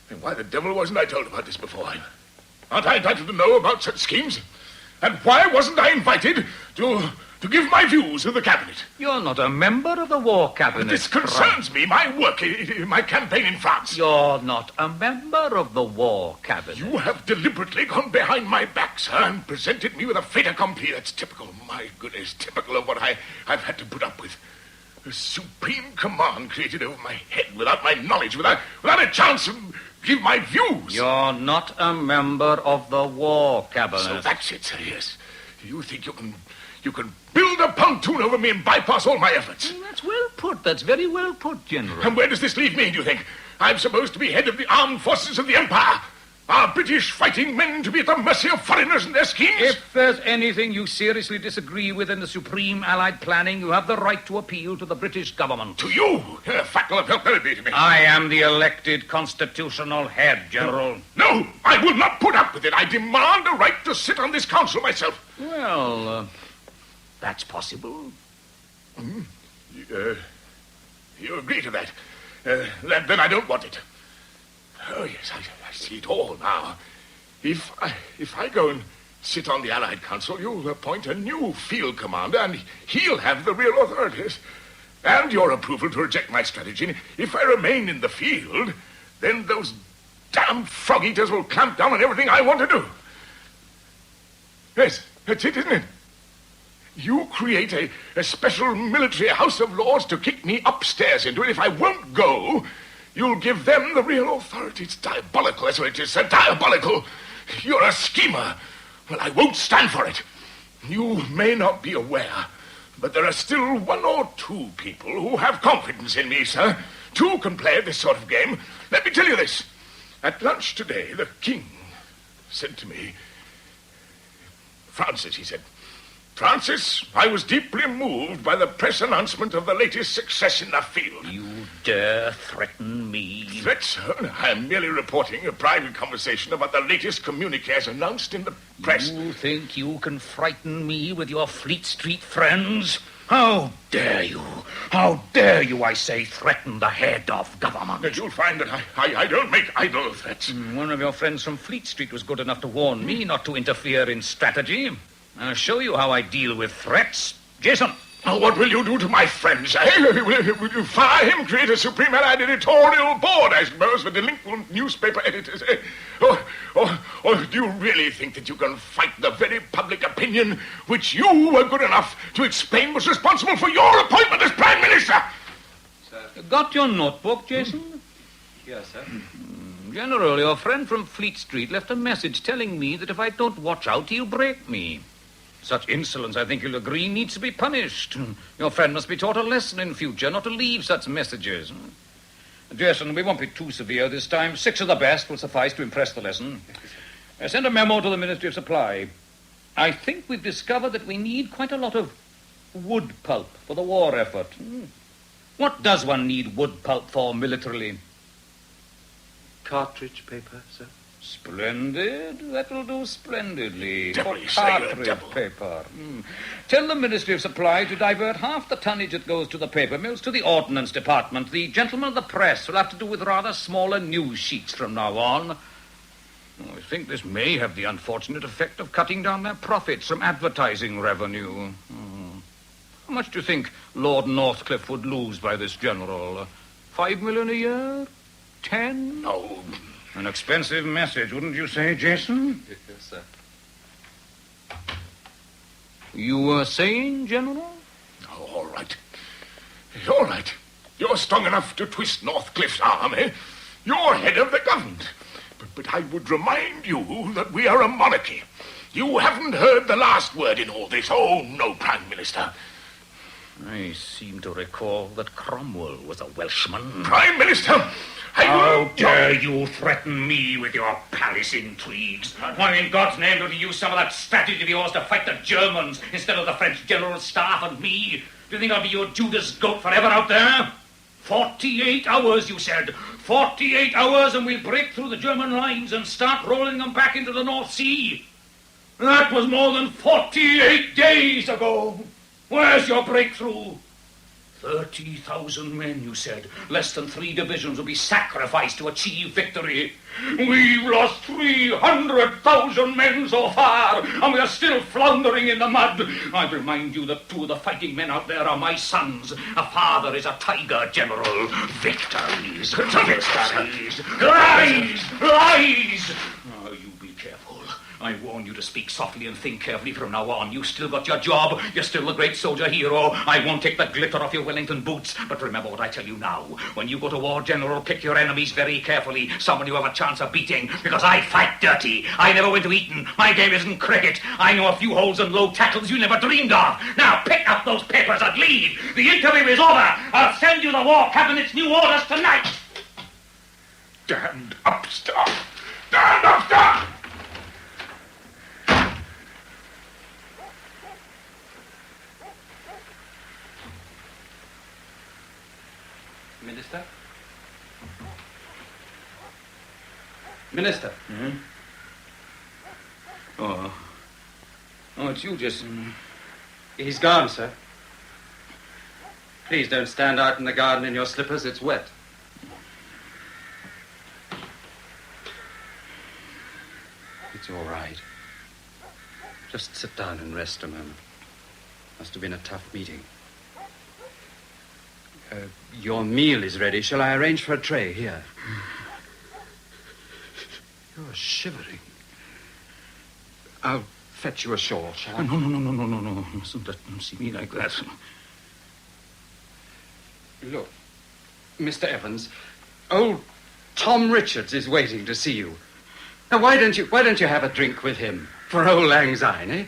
Then why the devil wasn't I told about this before? Aren't I entitled to know about such schemes? And why wasn't I invited to give my views to the Cabinet? You're not a member of the War Cabinet. This concerns me, my work, my campaign in France. You're not a member of the War Cabinet. You have deliberately gone behind my back, sir, and presented me with a fait accompli. That's typical, my goodness, typical of what I've had to put up with. A supreme command created over my head without my knowledge, without a chance to give my views. You're not a member of the War Cabinet. So that's it, sir, yes. You think you can build a pontoon over me and bypass all my efforts? That's well put. That's very well put, General. And where does this leave me, do you think? I'm supposed to be head of the armed forces of the Empire. Are British fighting men to be at the mercy of foreigners and their schemes? If there's anything you seriously disagree with in the Supreme Allied planning, you have the right to appeal to the British government. To you? Fat will have helped be to me. I am the elected constitutional head, General. No, I will not put up with it. I demand a right to sit on this council myself. Well, that's possible. You agree to that? Then I don't want it. Oh, yes, I see it all now. If I go and sit on the Allied Council, you'll appoint a new field commander, and he'll have the real authorities. And your approval to reject my strategy. If I remain in the field, then those damn frog-eaters will clamp down on everything I want to do. Yes, that's it, isn't it? You create a special military House of Lords to kick me upstairs into it. If I won't go, you'll give them the real authority. It's diabolical, that's what it is, sir. Diabolical. You're a schemer. Well, I won't stand for it. You may not be aware, but there are still one or two people who have confidence in me, sir. Two can play at this sort of game. Let me tell you this. At lunch today, the King said to me, Francis, he said, Francis, I was deeply moved by the press announcement of the latest success in the field. You dare threaten me? Threat, sir? I am merely reporting a private conversation about the latest communiques announced in the press. You think you can frighten me with your Fleet Street friends? How dare you? How dare you, I say, threaten the head of government? You'll find that I don't make idle threats. One of your friends from Fleet Street was good enough to warn me not to interfere in strategy. I'll show you how I deal with threats. Jason. Now, what will you do to my friends, eh? Will you fire him, create a Supreme Allied editorial board, I suppose, for delinquent newspaper editors, eh? Or do you really think that you can fight the very public opinion which you were good enough to explain was responsible for your appointment as Prime Minister? Sir. Got your notebook, Jason? Yes, sir. General, your friend from Fleet Street left a message telling me that if I don't watch out, he'll break me. Such insolence, I think you'll agree, needs to be punished. Your friend must be taught a lesson in future not to leave such messages. Jason, we won't be too severe this time. 6 of the best will suffice to impress the lesson. Send a memo to the Ministry of Supply. I think we've discovered that we need quite a lot of wood pulp for the war effort. What does one need wood pulp for militarily? Cartridge paper, sir. Splendid. That will do splendidly. Devilish, For cartridge paper. Tell the Ministry of Supply to divert half the tonnage that goes to the paper mills to the Ordnance Department. The gentlemen of the press will have to do with rather smaller news sheets from now on. I think this may have the unfortunate effect of cutting down their profits from advertising revenue. How much do you think Lord Northcliffe would lose by this, General? 5 million a year? 10? No. An expensive message, wouldn't you say, Jason? Yes, sir. You were saying, General? Oh, all right. All right. You're strong enough to twist Northcliffe's arm, eh? You're head of the government. But I would remind you that we are a monarchy. You haven't heard the last word in all this. Oh, no, Prime Minister. I seem to recall that Cromwell was a Welshman. Prime Minister, How dare you threaten me with your palace intrigues? Why in God's name don't you use some of that strategy of yours to fight the Germans instead of the French General Staff and me? Do you think I'll be your Judas goat forever out there? 48 hours, you said. 48 hours and we'll break through the German lines and start rolling them back into the North Sea. That was more than 48 days ago. Where's your breakthrough? 30,000 men, you said. Less than 3 divisions will be sacrificed to achieve victory. We've lost 300,000 men so far, and we are still floundering in the mud. I remind you that 2 of the fighting men out there are my sons. A father is a tiger general. Victories, victories, lies, lies. Oh, you be careful. I warn you to speak softly and think carefully from now on. You still got your job. You're still a great soldier hero. I won't take the glitter off your Wellington boots. But remember what I tell you now. When you go to war, General, pick your enemies very carefully. Someone you have a chance of beating. Because I fight dirty. I never went to Eton. My game isn't cricket. I know a few holes and low tackles you never dreamed of. Now pick up those papers and leave. The interview is over. I'll send you the War Cabinet's new orders tonight. Damned upstart! Damned upstart! Minister? Minister? Hmm? Oh, it's you, Jason. He's gone, sir. Please don't stand out in the garden in your slippers. It's wet. It's all right. Just sit down and rest a moment. Must have been a tough meeting. Your meal is ready. Shall I arrange for a tray here? You're shivering. I'll fetch you a shawl, shall I? No. You mustn't let them see me like that. Look, Mr. Evans, old Tom Richards is waiting to see you. Now, why don't you have a drink with him for old lang syne, eh?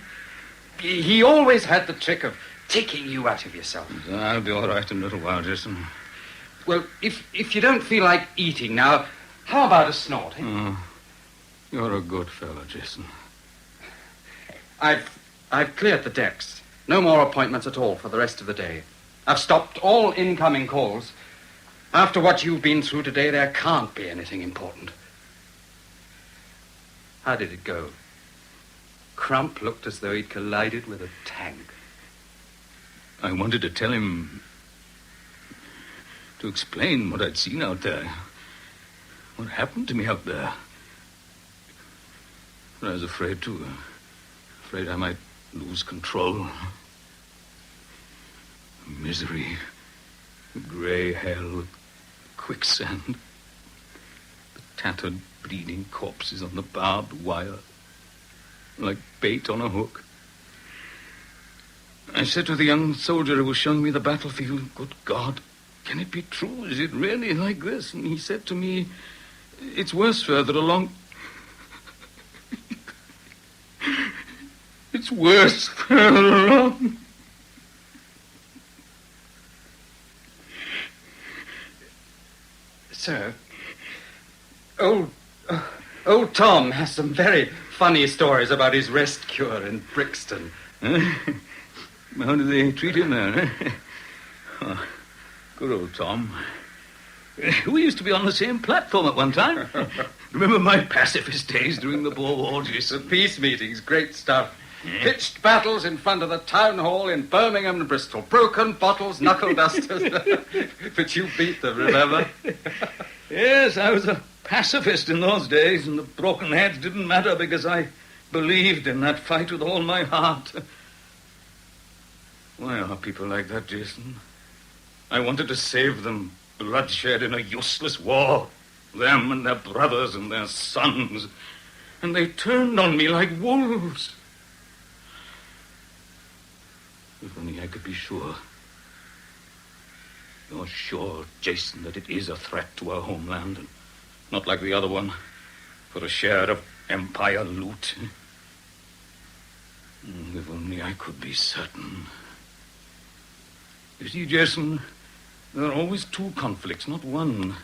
He always had the trick of taking you out of yourself. I'll be all right in a little while, Jason. Well, if you don't feel like eating now, how about a snort, eh? Oh, you're a good fellow, Jason. I've cleared the decks. No more appointments at all for the rest of the day. I've stopped all incoming calls. After what you've been through today, there can't be anything important. How did it go? Crump looked as though he'd collided with a tank. I wanted to tell him, to explain what I'd seen out there. What happened to me out there. But I was afraid I might lose control. Misery. Grey hell with quicksand. The tattered, bleeding corpses on the barbed wire. Like bait on a hook. I said to the young soldier who was showing me the battlefield, "Good God, can it be true? Is it really like this?" And he said to me, "It's worse further along." It's worse further along. Sir, old Tom has some very funny stories about his rest cure in Brixton. How do they treat him there, eh? Oh, good old Tom. We used to be on the same platform at one time. Remember my pacifist days during the Boer War, Jason? Peace meetings, great stuff. Pitched battles in front of the town hall in Birmingham and Bristol. Broken bottles, knuckle dusters. But you beat them, remember? Yes, I was a pacifist in those days, and the broken heads didn't matter because I believed in that fight with all my heart. Why are people like that, Jason? I wanted to save them. Bloodshed in a useless war. Them and their brothers and their sons. And they turned on me like wolves. If only I could be sure. You're sure, Jason, that it is a threat to our homeland, and not like the other one, for a share of empire loot. If only I could be certain. You see, Jason, there are always 2 conflicts, not one.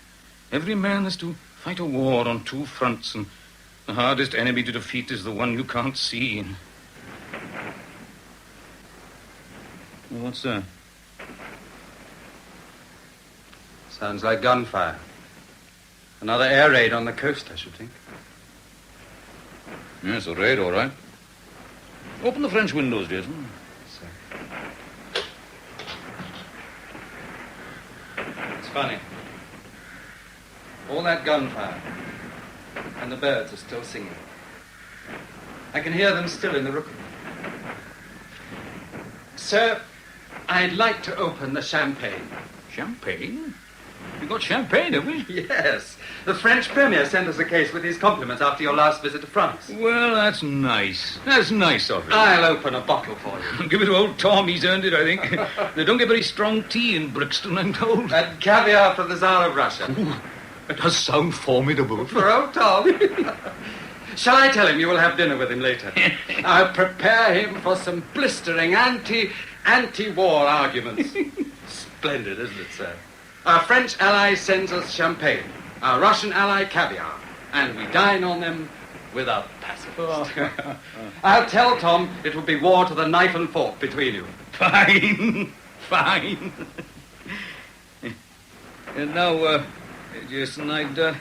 Every man has to fight a war on two fronts, and the hardest enemy to defeat is the one you can't see. What's that? Sounds like gunfire. Another air raid on the coast, I should think. Yes, a raid, all right. Open the French windows, Jason. It's funny. All that gunfire, and the birds are still singing. I can hear them still in the rookery. Sir, I'd like to open the champagne. Champagne? You got champagne, have we? Yes. The French Premier sent us a case with his compliments after your last visit to France. Well, that's nice. That's nice of him. I'll open a bottle for you. Give it to old Tom. He's earned it, I think. They don't get very strong tea in Brixton, I'm told. And caviar from the Tsar of Russia. Ooh, that does sound formidable. For old Tom. Shall I tell him you will have dinner with him later? I'll prepare him for some blistering anti-war arguments. Splendid, isn't it, sir? Our French ally sends us champagne. Our Russian ally caviar. And we dine on them without pacifist. I'll tell Tom it will be war to the knife and fork between you. Fine. Fine. And now, Jason, I'd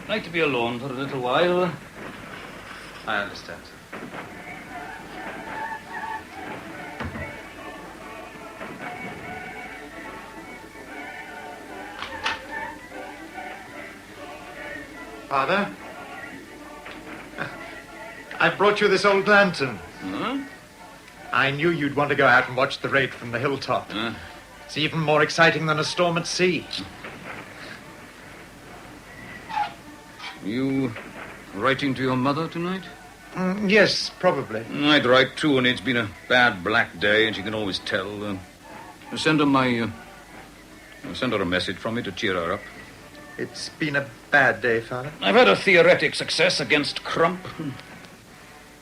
like to be alone for a little while. I understand, sir. Father? I've brought you this old lantern. Huh? I knew you'd want to go out and watch the raid from the hilltop. It's even more exciting than a storm at sea. You writing to your mother tonight? Yes, probably. I'd write too, and it's been a bad black day, and she can always tell. Send her send her a message from me to cheer her up. It's been a bad day, Father. I've had a theoretic success against Crump.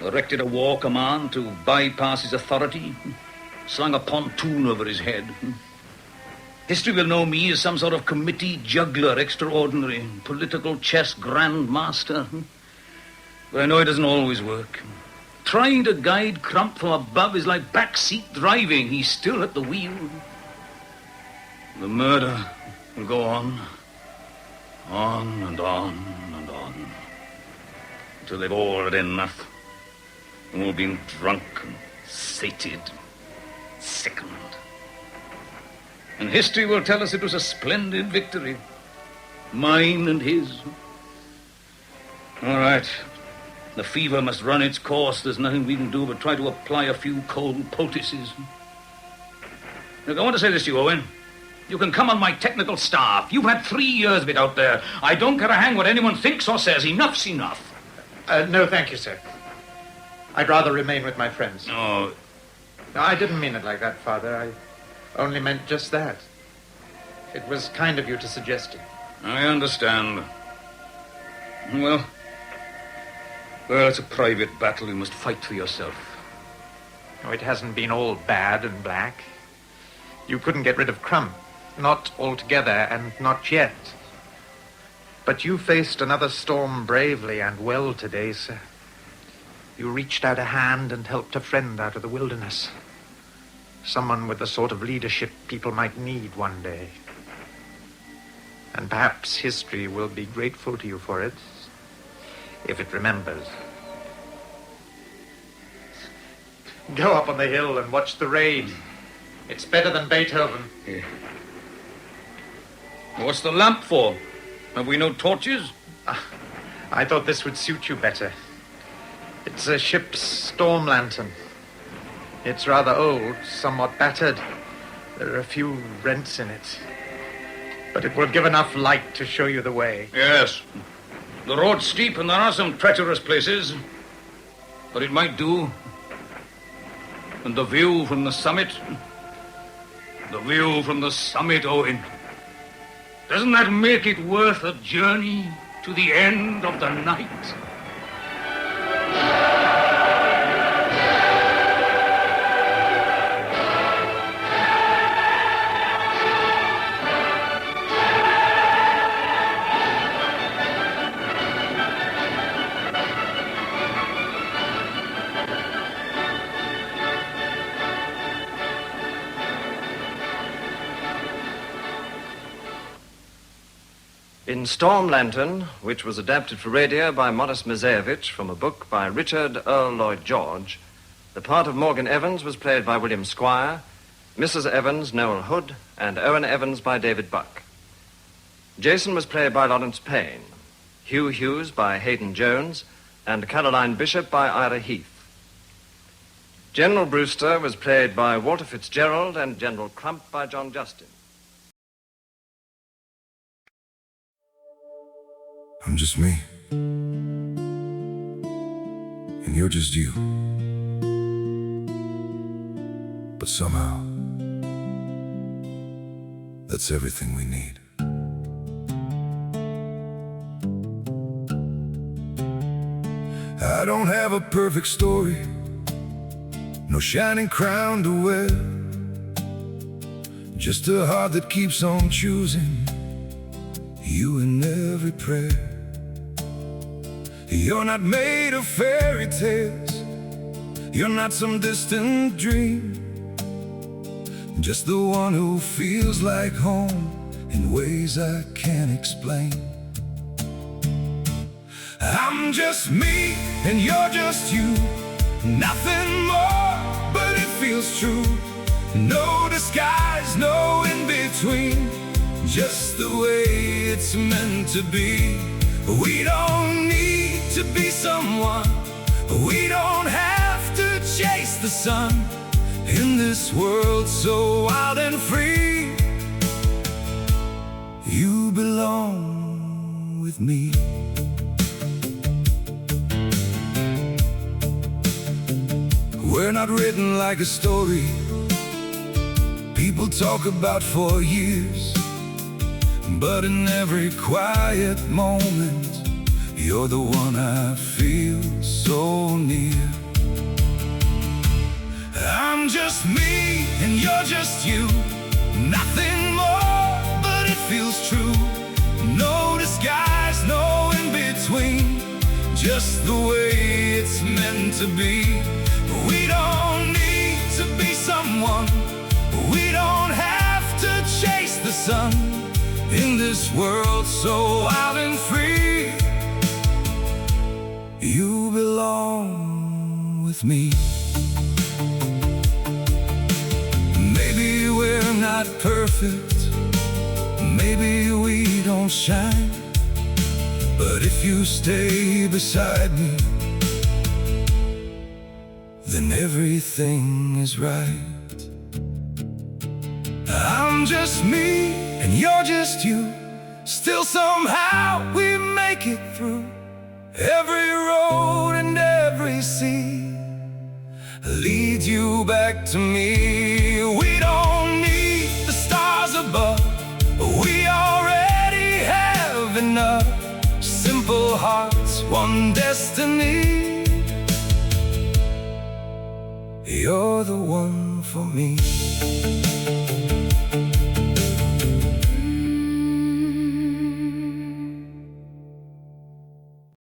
Erected a war command to bypass his authority. Slung a pontoon over his head. History will know me as some sort of committee juggler extraordinary, political chess grandmaster. But I know it doesn't always work. Trying to guide Crump from above is like backseat driving. He's still at the wheel. The murder will go on and on and on, until they've all had enough, and all been drunk and sated, sickened. And history will tell us it was a splendid victory, mine and his. All right, the fever must run its course. There's nothing we can do but try to apply a few cold poultices. Look, I want to say this to you, Owen. You can come on my technical staff. You've had 3 years of it out there. I don't care a hang what anyone thinks or says. Enough's enough. No, thank you, sir. I'd rather remain with my friends. Oh. No, I didn't mean it like that, Father. I only meant just that. It was kind of you to suggest it. I understand. Well, it's a private battle. You must fight for yourself. Oh, it hasn't been all bad and black. You couldn't get rid of Crump. Not altogether, and not yet. But you faced another storm bravely and well today, sir. You reached out a hand and helped a friend out of the wilderness. Someone with the sort of leadership people might need one day. And perhaps history will be grateful to you for it, if it remembers. Go up on the hill and watch the raid. It's better than Beethoven. Yeah. What's the lamp for? Have we no torches? I thought this would suit you better. It's a ship's storm lantern. It's rather old, somewhat battered. There are a few rents in it. But it will give enough light to show you the way. Yes. The road's steep and there are some treacherous places. But it might do. And the view from the summit... The view from the summit, Owen. Doesn't that make it worth a journey to the end of the night? In Storm Lantern, which was adapted for radio by Morris Mezeyevich from a book by Richard Earl Lloyd-George, the part of Morgan Evans was played by William Squire, Mrs. Evans, Noel Hood, and Owen Evans by David Buck. Jason was played by Lawrence Payne, Hugh Hughes by Hayden Jones, and Caroline Bishop by Ira Heath. General Brewster was played by Walter Fitzgerald and General Crump by John Justin. I'm just me, and you're just you. But somehow, that's everything we need. I don't have a perfect story, no shining crown to wear, just a heart that keeps on choosing you in every prayer. You're not made of fairy tales, you're not some distant dream, just the one who feels like home in ways I can't explain. I'm just me and you're just you, nothing more, but it feels true. No disguise, no in between, just the way it's meant to be. We don't need to be someone, we don't have to chase the sun. In this world so wild and free, you belong with me. We're not written like a story people talk about for years, but in every quiet moment, you're the one I feel so near. I'm just me and you're just you, nothing more, but it feels true. No disguise, no in between, just the way it's meant to be. We don't need to be someone, we don't have to chase the sun. In this world so wild and free, you belong with me. Maybe we're not perfect, maybe we don't shine, but if you stay beside me, then everything is right. I'm just me and you're just you, still somehow we make it through every road and every sea, leads you back to me. We don't need the stars above, we already have enough. Simple hearts, one destiny, you're the one for me.